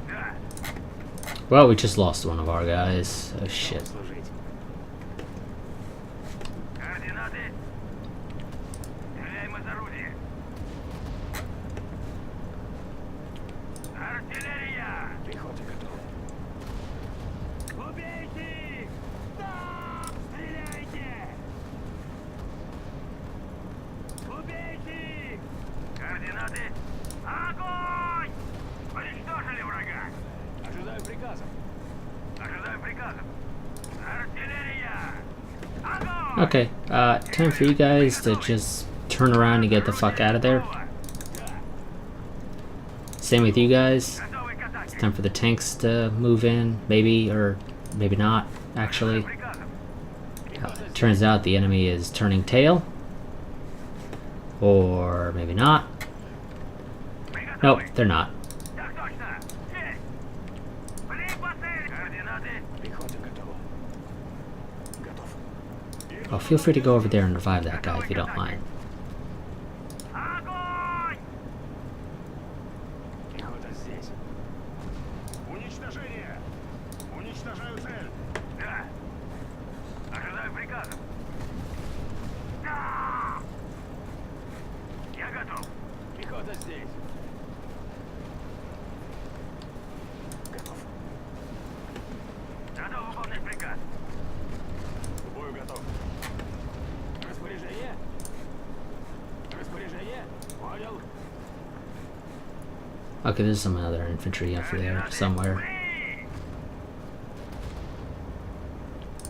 Да. Well, we just lost one of our guys. Oh shit. Служить. Координаты. Стреляем из орудия. Артиллерия. Пехота готова. Убейте их! Да! Стреляйте! Убейте их! Координаты. Огонь! Уничтожили врага. Ожидаю приказа. Ожидаю приказов. Артиллерия! Огонь! Okay, time for you guys to just turn around and get the fuck out of there. Same with you guys. Готовы к атаке. Time for the tanks to move in, maybe, or maybe not, actually. Приказов. Turns out the enemy is turning tail. Or maybe not. Nope, Приготовы. they're not. Так точно. Есть. Блин, по цели. Координаты. Пехота готова. Готов. Oh, feel free to go over there and revive that guy if you don't mind. Огонь! Пехота здесь. Уничтожение! Уничтожаю цель! Да. Ожидаю приказов. Да! Я готов. Пехота здесь. Готов. Готов выполнять приказ. К бою готов. Распоряжение? Распоряжение? Понял. Okay, there's some other infantry up there somewhere. Бли!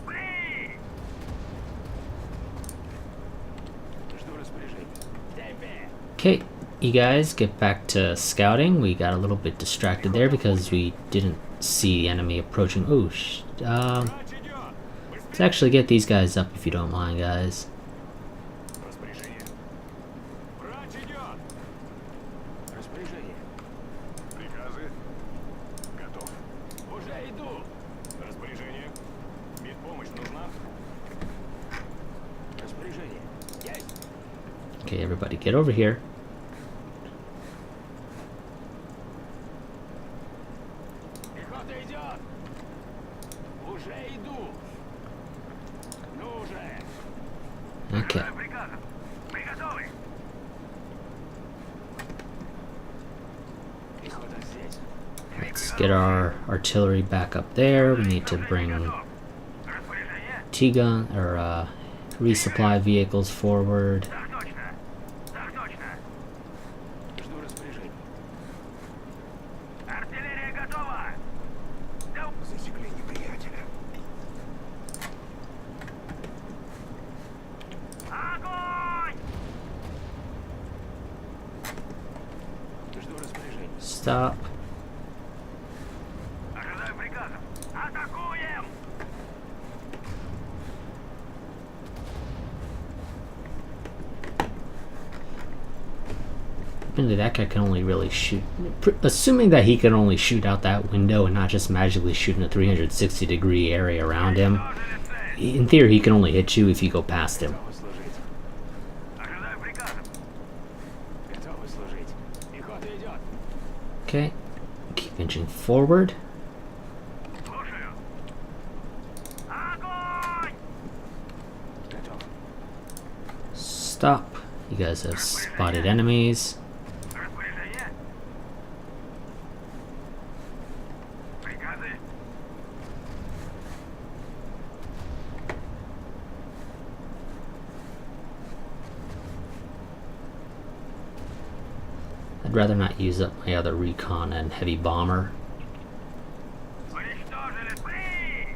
Бли! Жду распоряжений. Темпе. Okay, you guys get back to scouting. We got a little bit distracted there because we didn't see the enemy approaching. Oh, Врач идет! let's actually get these guys up if you don't mind, guys. Распоряжение. Врач идет! Распоряжение. Приказы. Готов. Уже иду. Распоряжение. Медпомощь нужна? Распоряжение. Есть. Okay, everybody get over here. Пехота идет. Уже иду. Ну же. Okay. Ожидаю приказов. Мы готовы. Пехота здесь. Let's get our artillery back up there. We need to bring Готов. Распоряжение? T-gun or resupply vehicles forward. Так точно. Так точно. Жду распоряжений. Артиллерия готова. Да. Засекли неприятеля. Огонь! Stop. Ожидаю приказов. Атакуем! Apparently that guy can only really shoot. Assuming that he can only shoot out that window and not just magically shoot in a 360-degree area around him. Уничтожили цель. In theory, he can only hit you if you go past him. Готовы служить. Ожидаю приказов. Готовы служить. Пехота идет. Okay. Keep inching forward. Слушаю. Огонь! Готов. Stop. You guys have spotted enemies. Распоряжение. Приказы. I'd rather not use up my other recon and heavy bomber. Уничтожили цель.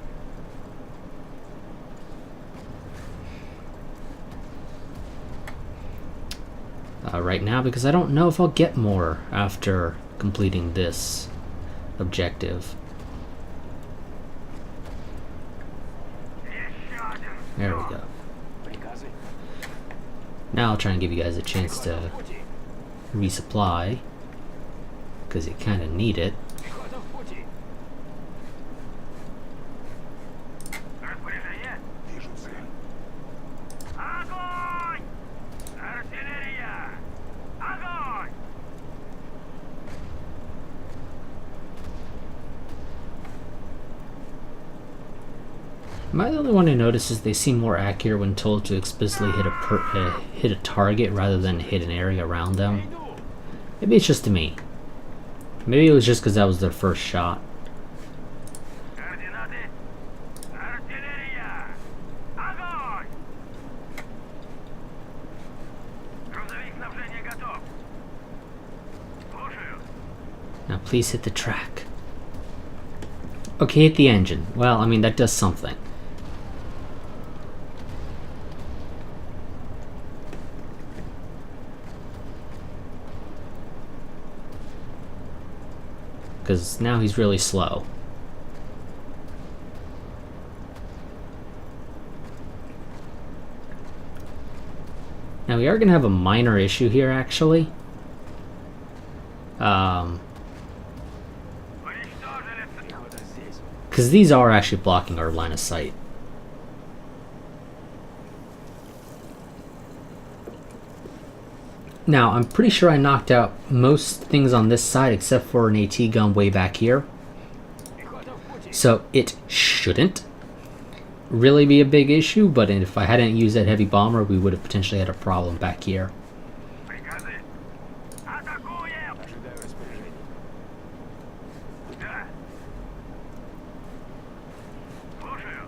Right now, because I don't know if I'll get more after completing this objective. Еще один. There we go. Приказы. Now I'll try and give you guys a chance to В пути. resupply, because you kind of need it. Пехота в пути. Распоряжение. Вижу цель. Огонь! Артиллерия! Огонь! Am I the only one who notices they seem more accurate when told to explicitly hit a target rather than hit an area around them? Иду. Maybe it's just me. Maybe it was just because that was their first shot. Координаты. Артиллерия! Огонь! Грузовик снабжения готов. Слушаю. Now please hit the track. Okay, hit the engine. Well, I mean, that does something. Because now he's really slow. Now we are going to have a minor issue here, actually. Уничтожили цель. Пехота здесь. Because these are actually blocking our line of sight. Now, I'm pretty sure I knocked out most things on this side except for an AT gun way back here. Пехота в пути. So it shouldn't really be a big issue, but if I hadn't used that heavy bomber, we would have potentially had a problem back here. Приказы. Атакуем! Ожидаю распоряжений. Да. Слушаю.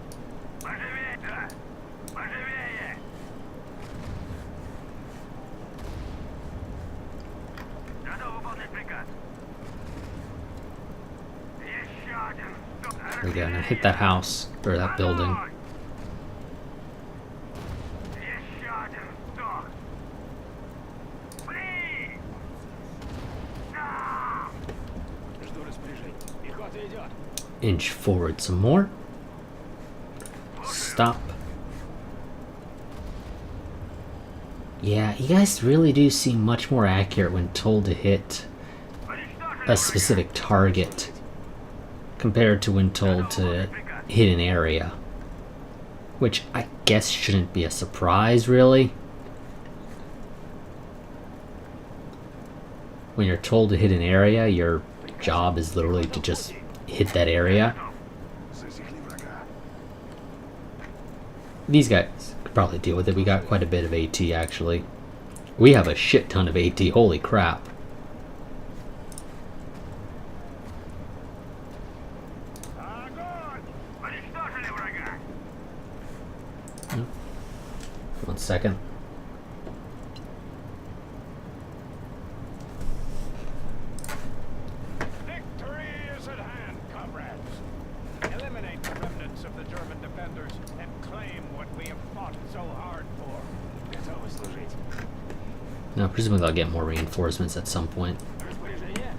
Поживее. Да. Поживее. Готов выполнять приказ. Еще один. There we go. Now hit that house or that building. Огонь! Еще один вдох. Блин! Да! Жду распоряжений. Пехота идет. Inch forward some more. Stop. Yeah, you guys really do seem much more accurate when told to hit Уничтожили a specific target compared to when told to hit an area. Which I guess shouldn't be a surprise, really. When you're told to hit an area, your job is literally to just hit that area. Засекли врага. These guys could probably deal with it. We got quite a bit of AT, actually. We have a shit ton of AT, holy crap. Огонь! Уничтожили врага! 1 second. Victory is at hand, comrades. Eliminate the remnants of the German defenders and claim what we have fought so hard for. Готовы служить. Now, presumably I'll get more reinforcements at some point. Распоряжение.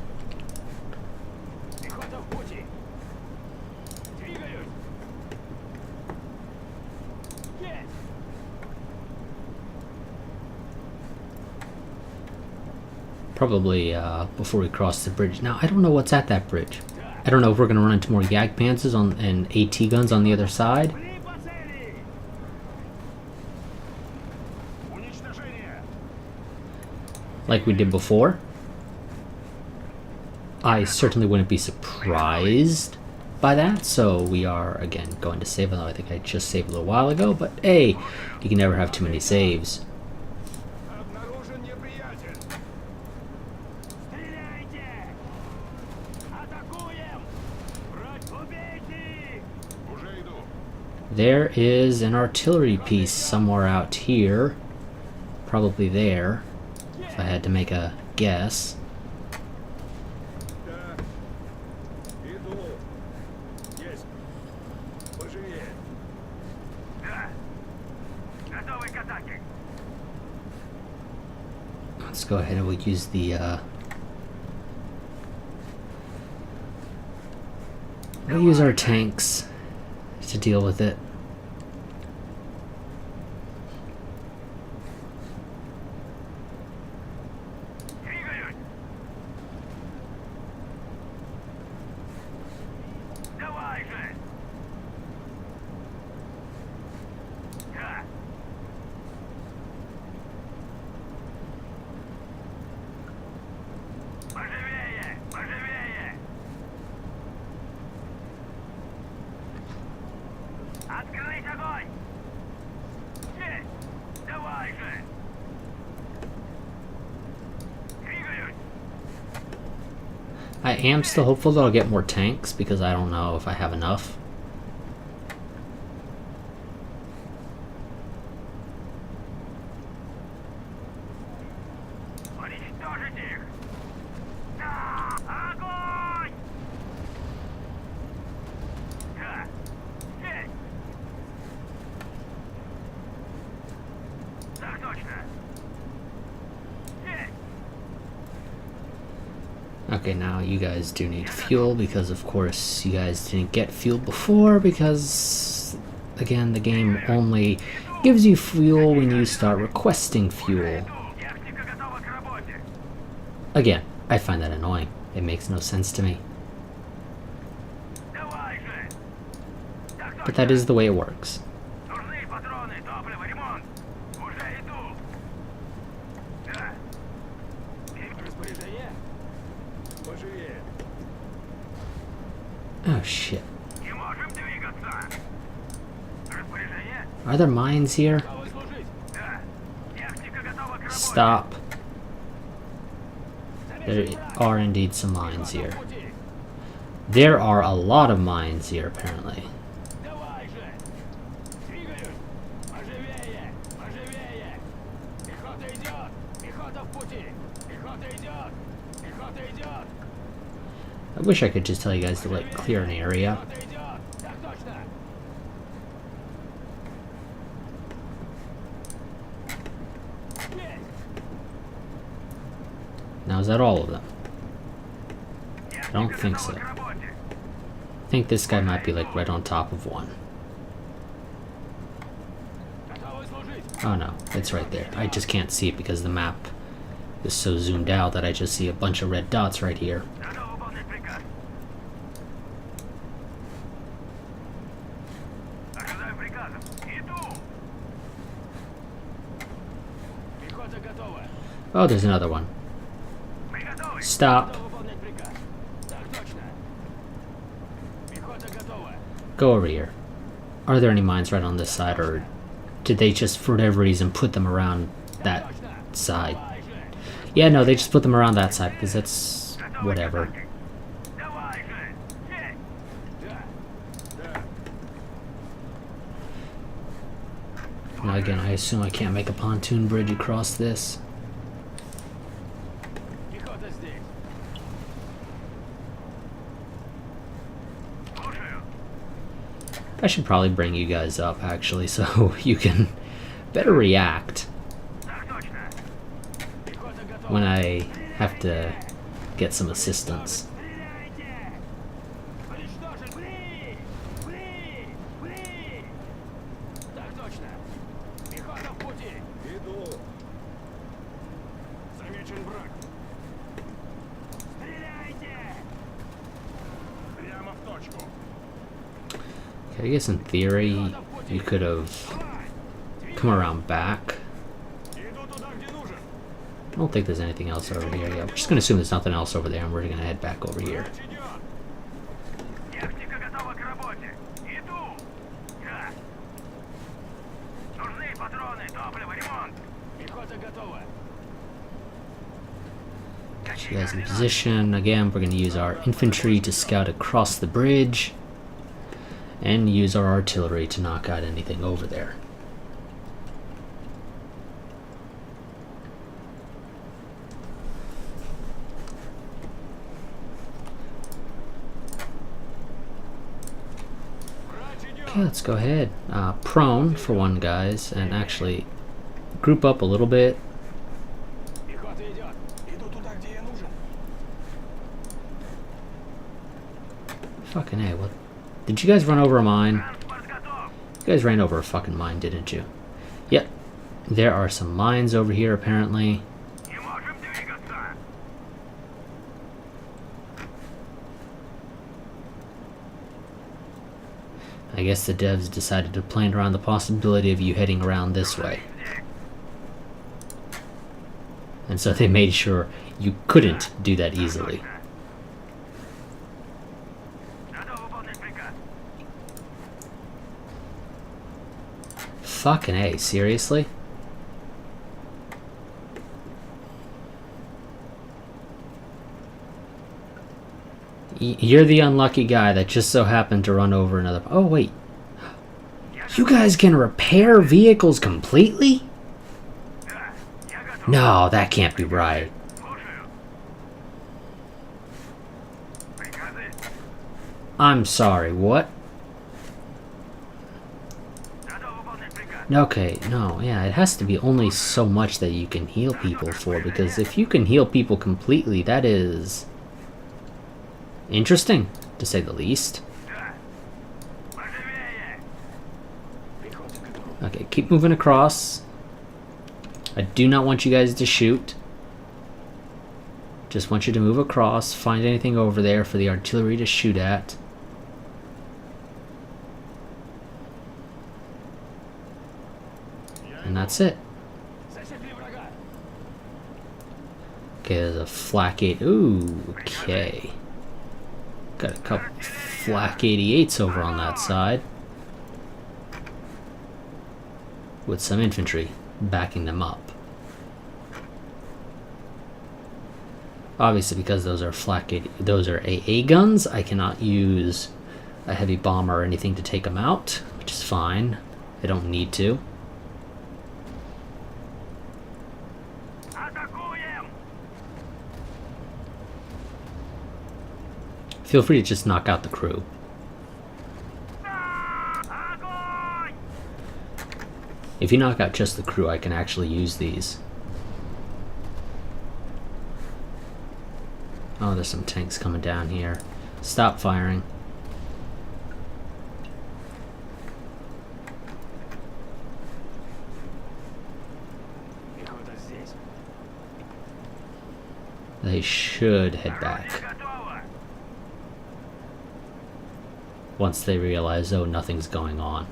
Probably before we cross the bridge. Now, I don't know what's at that bridge. I don't know if we're going to run into more Jagdpanzers and AT guns on the other side. Бли по цели! Уничтожение! Like we did before. I certainly wouldn't be surprised by that, so we are again going to save, although I think I just saved a little while ago, but hey, you can never have too many saves. Обнаружен неприятель! Стреляйте! Атакуем! Убейте их! Уже иду. There is an artillery piece somewhere out here. Probably there, if I had to make a guess. Да. Иду. Есть. Поживее. Да! Готовы к атаке! Let's go ahead and we'll use the we'll use our tanks to deal with it. Двигаюсь! Давай же! Да! Поживее! Поживее! Открыть огонь! Есть! Давай же! Двигаюсь! I am still hopeful that I'll get more tanks because I don't know if I have enough. Уничтожить их! Да! Огонь! Да! Есть! Так точно! Есть! Okay, now you guys do need fuel because of course you guys didn't get fuel before because again the game only gives you fuel when you start requesting fuel. Иду! Техника готова к работе! Again, I find that annoying. It makes no sense to me. Давай же! Так But точно! that is the way it works. Нужны патроны, топливо, ремонт! Уже иду! Да! Распоряжение? Поживее. Oh shit. Не можем двигаться! Распоряжение? Are there mines here? Готовы служить? Да! Техника готова к работе! Stop. There are indeed some mines here. Пути! There are a lot of mines here apparently. Давай же! Двигаюсь! Поживее! Поживее! Пехота идет! Пехота в пути! Пехота идет! Пехота идет! I wish I could just tell you guys to like clear an area. Пехота идет! Так точно! Есть! Now is that all of them? I don't think so. Готова к работе! I think this guy might be like right on top of one. Готовы служить! Oh no, it's right there. I just can't see it because the map is so zoomed out that I just see a bunch of red dots right here. Готов выполнять приказ! Ожидаю приказов! Иду! Пехота готова! Oh, there's another one. Мы готовы! Stop. Готов выполнять приказ! Так точно! Пехота готова! Go over here. Are there any mines right on this side, or did they just, for whatever reason, put them around that Точно! side? Давай же! Yeah, no, they just put them around that side because that's Готовы к whatever. атаке! Давай же! Есть! Да! Да. Now again, I assume I can't make a pontoon bridge across this. Пехота здесь! Слушаю! I should probably bring you guys up actually, so you can better react Так точно! Пехота готова! when I have to get some assistance. Стреляйте! Уничтожен! Бли! Бли! Бли! Так точно! Пехота в пути! Иду. Замечен враг! точку. Okay, I guess in theory, you could have come around back. Иду туда, где нужен. I don't think there's anything else over here. Yeah, we're just gonna assume there's nothing else over there, and we're gonna head back over here. Врач идет. Техника готова к работе. Иду. Да. Нужны патроны, топливо, ремонт. Пехота готова. Get you guys in position. Again, we're gonna use our infantry to scout across the bridge, and use our artillery to knock out anything over there. Врач идет. Okay, let's go ahead. Prone for one, guys, and actually group up a little bit. Пехота идет. Иду туда, где я нужен. Fucking A, what? Did you guys run over a mine? Транспорт готов. You guys ran over a fucking mine, didn't you? Yep. There are some mines over here, apparently. Не можем двигаться. I guess the devs decided to plan around the possibility of you heading around this way. And so they made sure you couldn't do that easily. Готов выполнять приказ. Fucking A, seriously? You're the unlucky guy that just so happened to run over another. Oh, wait. You guys can repair vehicles completely? Да. Я готов. No, that can't be right. Слушаю. Приказы. I'm sorry, what? Готов выполнять приказ. Okay, no, yeah, it has to be only so much that you can heal people for, because if you can heal people completely, that is interesting, to say the least. Да. Поживее. Пехота готова. Okay, keep moving across. I do not want you guys to shoot. Just want you to move across, find anything over there for the artillery to shoot at. And that's it. Засекли врага. Okay, there's a flak 8. Ooh, okay. Got a couple flak 88s over on that side. With some infantry backing them up. Obviously, because those are flak 80, those are AA guns, I cannot use a heavy bomber or anything to take them out, which is fine. I don't need to. Атакуем. Feel free to just knock out the crew. Огонь. If you knock out just the crew, I can actually use these. Oh, there's some tanks coming down here. Stop firing. Пехота здесь. They should head back Готово. once they realize, oh, nothing's going on.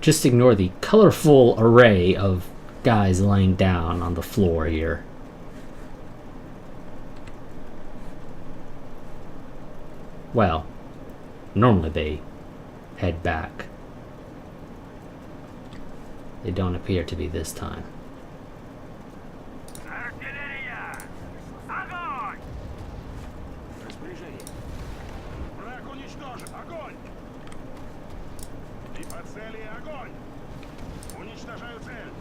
Just ignore the colorful array of guys laying down on the floor here. Well, normally they head back. They don't appear to be this time. Артиллерия. Огонь. Распоряжение. Враг уничтожен. Огонь. И по цели огонь. Уничтожаю цель.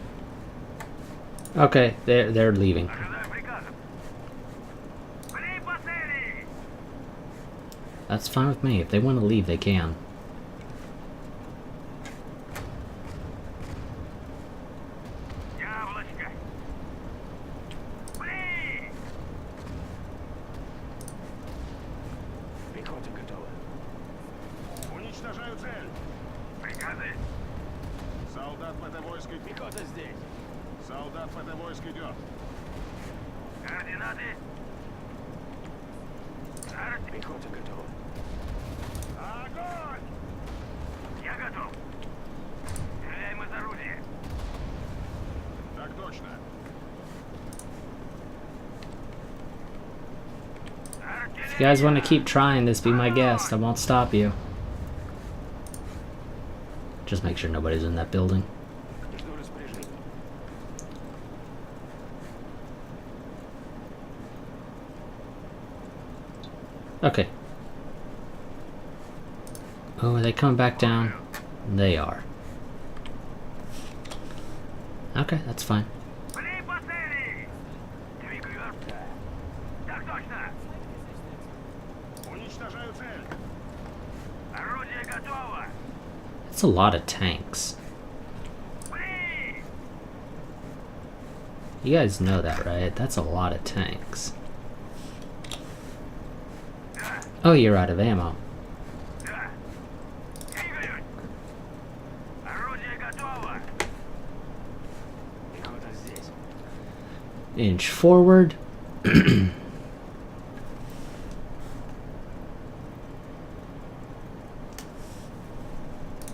Okay, they're leaving. Ожидаю приказов. Бей по цели. That's fine with me. If they want to leave, they can. Яблочко. Бей. Пехота готова. Уничтожаю цель. Приказы. Солдат ПТ войск идет. Пехота здесь. Солдат ПТ войск идет. Координаты. Артиллерия. Пехота готова. Огонь! Я готов. Стреляем из орудия. Так точно. If you guys want to keep trying this, be my guest. I won't stop you. Just make sure nobody's in that building. Жду распоряжений. Okay. Oh, are they coming back down? They are. Okay, that's fine. Бей по цели! Двигаю. Так точно. Уничтожаю цель. Орудие готово. That's a lot of tanks. Бей! You guys know that, right? That's a lot of tanks. Oh, you're out of ammo. Да. Двигаюсь. Орудие готово. Пехота здесь. Inch forward.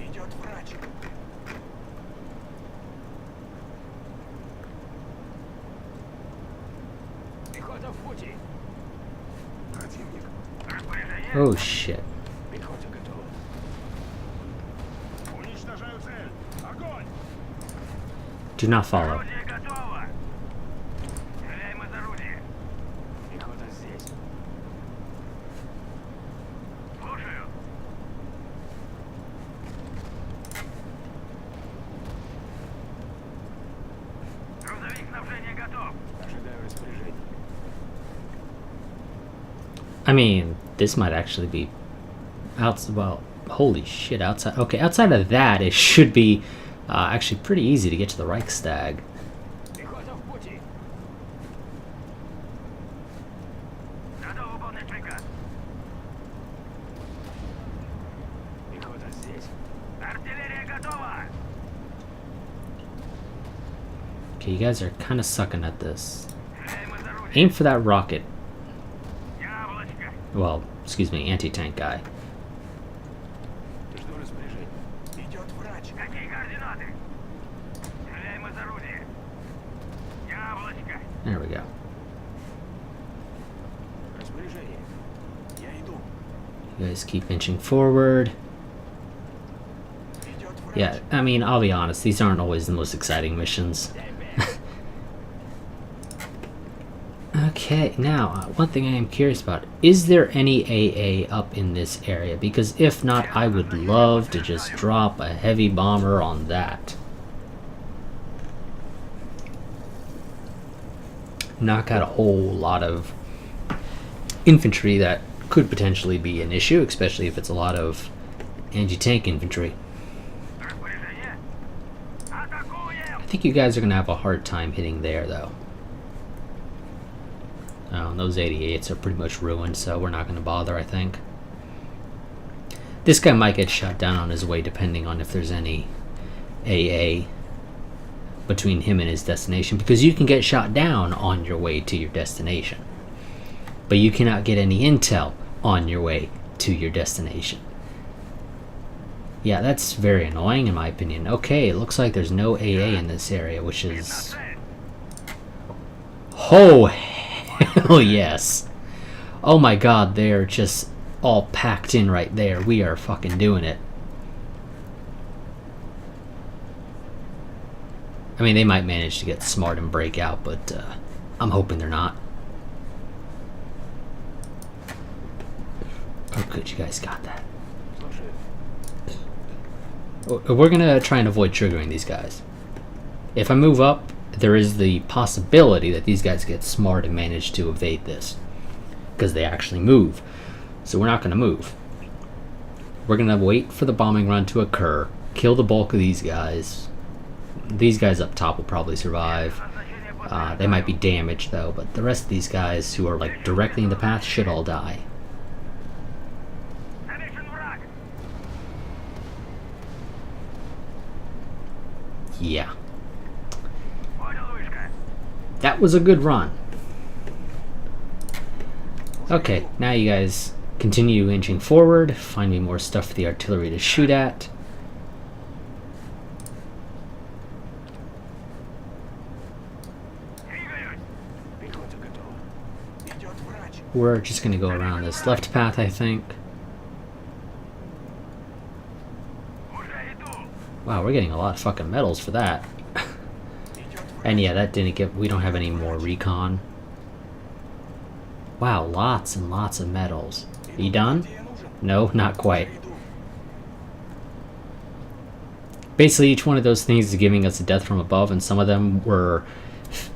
Идет врач. Пехота в пути. Противник. Распоряжение. Oh shit. Пехота готова. Уничтожаю цель. Огонь. Do not follow. Орудие готово. Стреляем из орудия. Пехота здесь. Слушаю. Грузовик снабжения готов. Ожидаю распоряжений. I mean, this might actually be outside. Well, holy shit! Outside. Okay, outside of that, it should be actually pretty easy to get to the Reichstag. Пехота в пути. Готов выполнять приказ. Пехота здесь. Артиллерия готова. Okay, you guys are kind of sucking at this. Стреляем из орудия. Aim for that rocket. Яблочко. Well, excuse me, anti-tank guy. Жду распоряжений. Идет врач. Какие координаты? Стреляем из орудия. Яблочко. There we go. Распоряжение. Я иду. You guys keep inching forward. Идет врач. Yeah, I mean, I'll be honest, these aren't always the most exciting missions. Okay, now, one thing I am curious about, is there any AA up in this area? Because if not, I would love to just drop a heavy bomber on that. Knock out a whole lot of infantry that could potentially be an issue, especially if it's a lot of anti-tank infantry. Распоряжение. Атакуем. I think you guys are going to have a hard time hitting there, though. Oh, and those 88s are pretty much ruined, so we're not going to bother, I think. This guy might get shot down on his way, depending on if there's any AA between him and his destination, because you can get shot down on your way to your destination, but you cannot get any intel on your way to your destination. Yeah, that's very annoying in my opinion. Okay, it looks like there's no AA in this area, which is... Oh, hell yes. Oh my god, they're just all packed in right there. We are fucking doing it. I mean, they might manage to get smart and break out, but I'm hoping they're not. Oh good, you guys got that. We're gonna try and avoid triggering these guys. If I move up, there is the possibility that these guys get smart and manage to evade this, because they actually move. So we're not gonna move. We're gonna wait for the bombing run to occur, kill the bulk of these guys. These guys up top will probably survive. They might be damaged though, but the rest of these guys who are like directly in the path should all die. Yeah. That was a good run. Okay, now you guys Continue inching forward, find me more stuff for the artillery to shoot at. Двигаюсь. Пехота готова. Идет врач. We're just gonna go around this left path, I think. Уже иду. Wow, we're getting a lot of fucking medals for that. And yeah, that didn't get... we don't have any more recon. Wow, lots and lots of medals. Are you done? Где я нужен? No, not quite. Иду. Basically, each one of those things is giving us a death from above, and some of them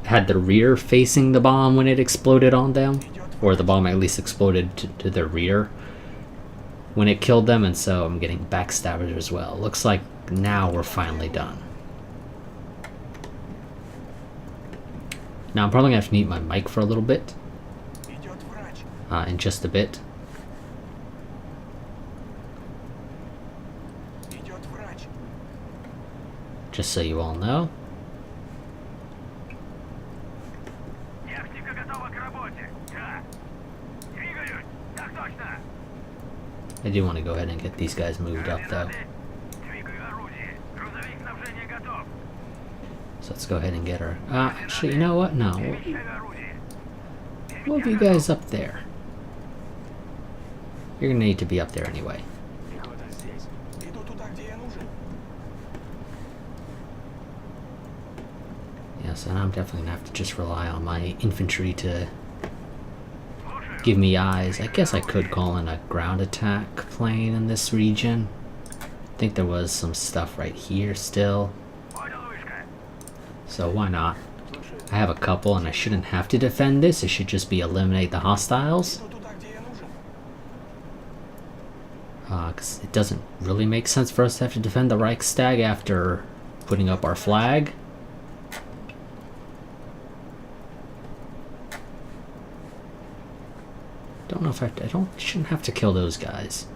had the rear facing the bomb when it exploded on them, or the bomb at least exploded to their rear when it killed them, and so I'm getting backstabbers as well. Looks like now we're finally done. Now I'm probably gonna have to mute my mic for a little bit, Идет врач. in just a bit. Идет врач. Just so you all know. Техника готова к работе. Да. Двигаюсь. Так точно. I do want to go ahead and get these guys moved up though. Двигаю орудие. Грузовик снабжения готов. So let's go ahead and get her. Actually, you know what? No. Перемещаю орудие. Move you guys up there. You're gonna need to be up there anyway. Пехота здесь. Иду туда, где я нужен. Yes, and I'm definitely gonna have to just rely on my infantry to Слушаю. give me eyes. I guess I could call in a ground attack plane in this region. I think there was some stuff right here still, Понял, вышка. so why not? Слушаю. I have a couple and I shouldn't have to defend this. It should just be eliminate the hostiles. Иду туда, где я нужен. Because it doesn't really make sense for us to have to defend the Reichstag after putting up our flag. Don't know if I shouldn't have to kill those guys.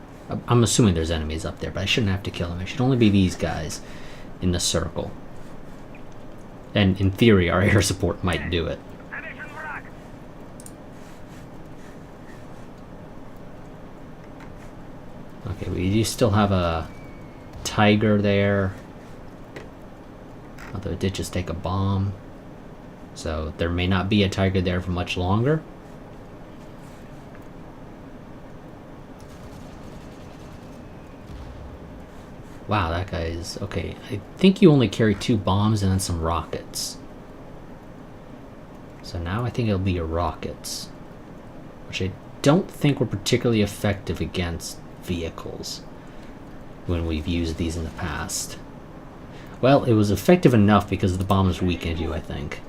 I'm assuming there's enemies up there, but I shouldn't have to kill them. It should only be these guys in the circle. And in theory, our air support might do it. Замечен враг. Okay, we do still have a Tiger there. Although it did just take a bomb. So there may not be a Tiger there for much longer. Wow, that guy is... okay, I think you only carry 2 bombs and then some rockets. So now I think it'll be your rockets. Which I don't think were particularly effective against vehicles when we've used these in the past. Well, it was effective enough because the bombs weakened you, I think.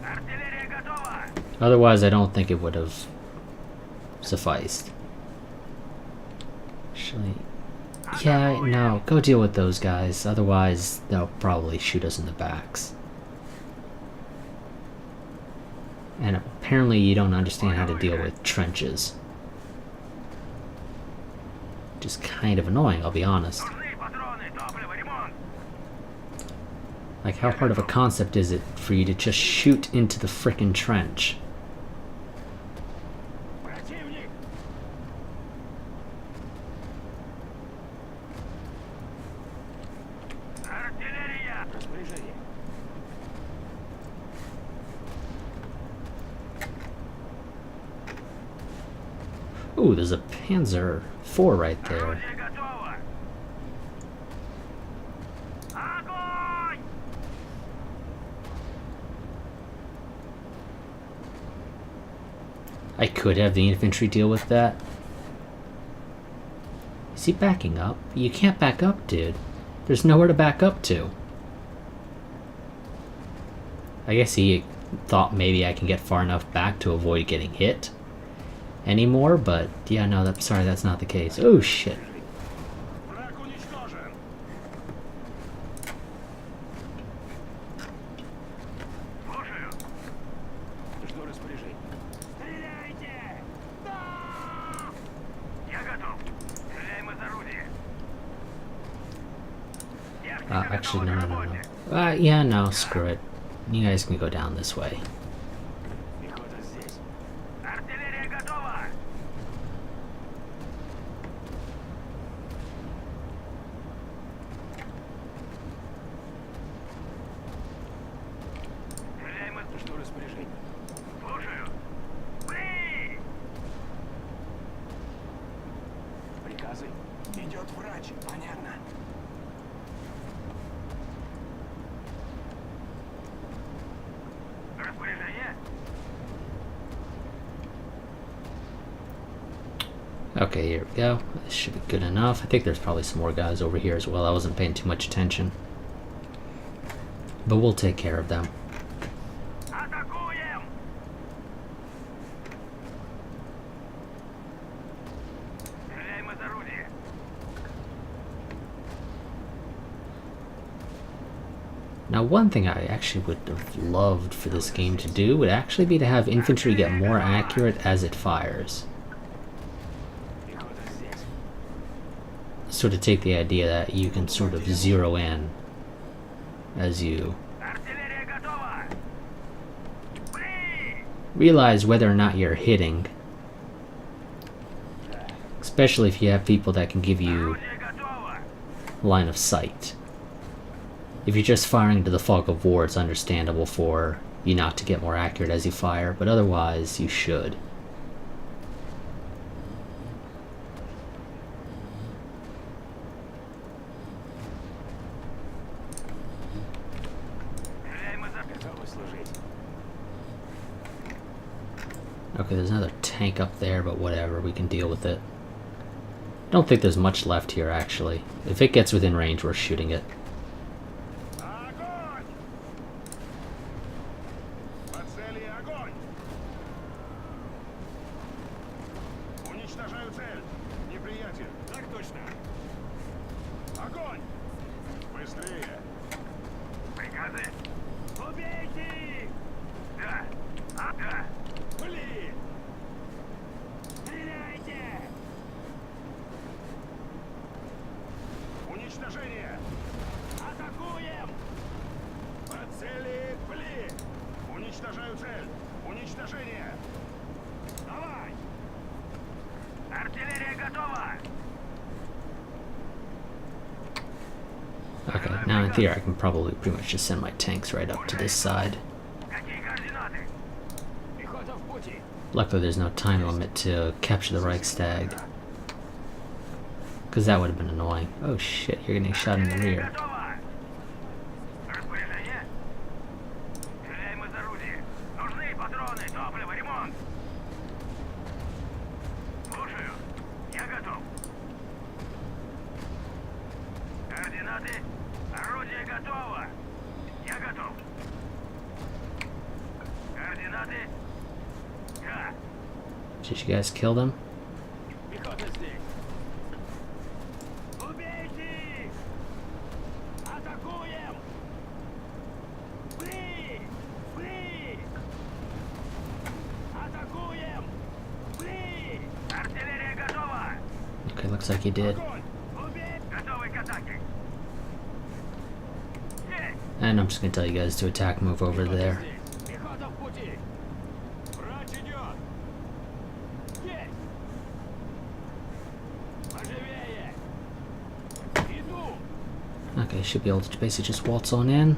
Артиллерия готова. Otherwise, I don't think it would have sufficed. Actually, yeah, no, go deal with those guys. Otherwise, they'll probably shoot us in the backs. And apparently you don't understand how to deal with trenches. Just kind of annoying, I'll be honest. Нужны патроны, топливо, ремонт. Like, how hard of a concept is it for you to just shoot into the frickin' trench? Противник. Артиллерия. Распоряжение. Ooh, there's a Panzer IV right there. Орудие готово. Огонь! I could have the infantry deal with that. Is he backing up? You can't back up, dude. There's nowhere to back up to. I guess he thought maybe I can get far enough back to avoid getting hit anymore, but yeah, no, sorry, that's not the case. Oh shit. Враг уничтожен. Слушаю. Жду распоряжений. Стреляйте! Да! Я готов. Стреляем из орудия. Техника Actually, готова no, к no, no, работе. no. Yeah, no, screw it. You guys can go down this way. Пехота здесь. Артиллерия готова. приказы? Идет врач, понятно. Распоряжение? Okay, here we go. This should be good enough. I think there's probably some more guys over here as well. I wasn't paying too much attention. But we'll take care of them. Атакуем! Стреляем из орудия. Now, one thing I actually would have loved for this game to do would actually be to have infantry get more accurate as it fires. Sort of take the idea that you can sort of zero in as you Артиллерия готова! При! realize whether or not you're hitting. Especially if you have people that can give you Орудие готово! line of sight. If you're just firing into the fog of war, it's understandable for you not to get more accurate as you fire, but otherwise you should. Стреляем из орудия. Готовы служить. Okay, there's another tank up there, but whatever, we can deal with it. Don't think there's much left here, actually. If it gets within range, we're shooting it. Огонь! По цели огонь! Уничтожаю цель! Неприятель! Так точно. Огонь! Быстрее! Приказы? Убейте их! Да! Да! Блин! Стреляйте! Уничтожение! Атакуем! По цели блин! Уничтожаю цель! Уничтожение! Давай! Артиллерия готова! Okay, now in theory I can probably pretty much just send my tanks right up to this side. Какие координаты? Пехота в пути. Luckily there's no time limit to capture the Reichstag. Because that would have been annoying. Oh shit, you're getting shot in the rear. Готово! Распоряжение? Стреляем из орудия. Нужны патроны, топливо, ремонт. Слушаю. Я готов. Координаты? Орудие готово. Я готов. Координаты? Да. Did you guys kill them? Пехота здесь. Убейте их! Атакуем! При! При! Атакуем! При! Артиллерия готова! Okay, looks like you did. Огонь! Убей! Готовы к атаке! Есть! And I'm just gonna tell you guys to attack move over there. Здесь. Пехота в пути. Врач идет. Есть. Поживее. Иду. Okay, should be able to basically just waltz on in.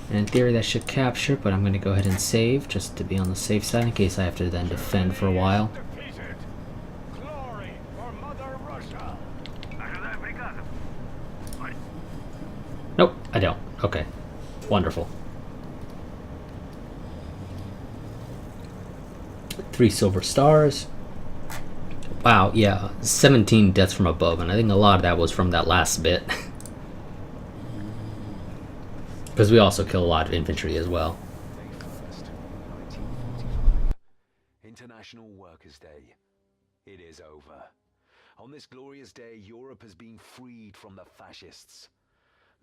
And in theory that should capture, but I'm gonna go ahead and save just to be on the safe side in case I have to then defend for a while. Defeated. Glory for Mother Russia. Ожидаю приказов! Ой, Nope, I don't. Okay. Wonderful. 3 silver stars. Wow, yeah, 17 deaths from above, and I think a lot of that was from that last bit. Because we also kill a lot of infantry as well. May 1st, 1945. International Workers' Day. It is over. On this glorious day, Europe has been freed from the fascists.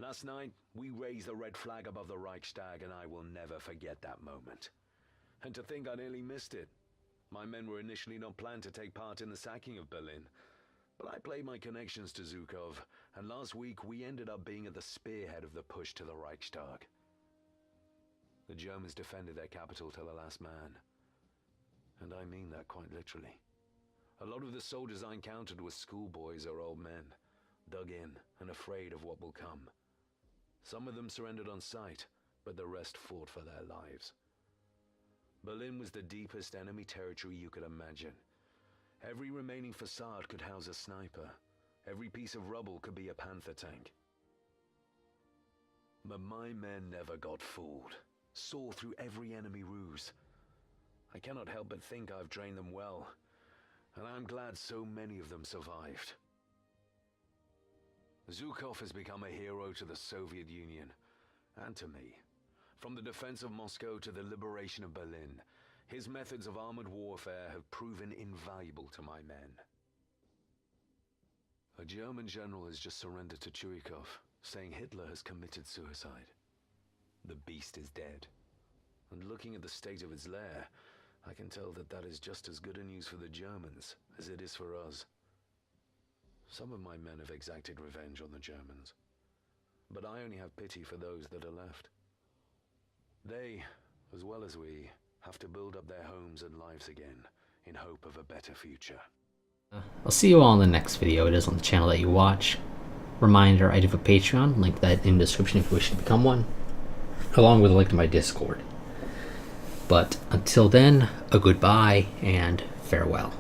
Last night, we raised the red flag above the Reichstag, and I will never forget that moment. And to think I nearly missed it. My men were initially not planned to take part in the sacking of Berlin. But I played my connections to Zhukov, and last week we ended up being at the spearhead of the push to the Reichstag. The Germans defended their capital till the last man. And I mean that quite literally. A lot of the soldiers I encountered were schoolboys or old men, dug in and afraid of what will come. Some of them surrendered on sight, but the rest fought for their lives. Berlin was the deepest enemy territory you could imagine. Every remaining facade could house a sniper. Every piece of rubble could be a Panther tank. But my men never got fooled. Saw through every enemy ruse. I cannot help but think I've trained them well, and I'm glad so many of them survived. Zhukov has become a hero to the Soviet Union, and to me. From the defense of Moscow to the liberation of Berlin, his methods of armored warfare have proven invaluable to my men. A German general has just surrendered to Chuikov, saying Hitler has committed suicide. The beast is dead. And looking at the state of its lair, I can tell that that is just as good a news for the Germans as it is for us. Some of my men have exacted revenge on the Germans, but I only have pity for those that are left. They, as well as we, have to build up their homes and lives again in hope of a better future. I'll see you all in the next video. It is on the channel that you watch. Reminder, I do have a Patreon, link that in the description if you wish to become one, along with a link to my Discord. But until then, a goodbye and farewell.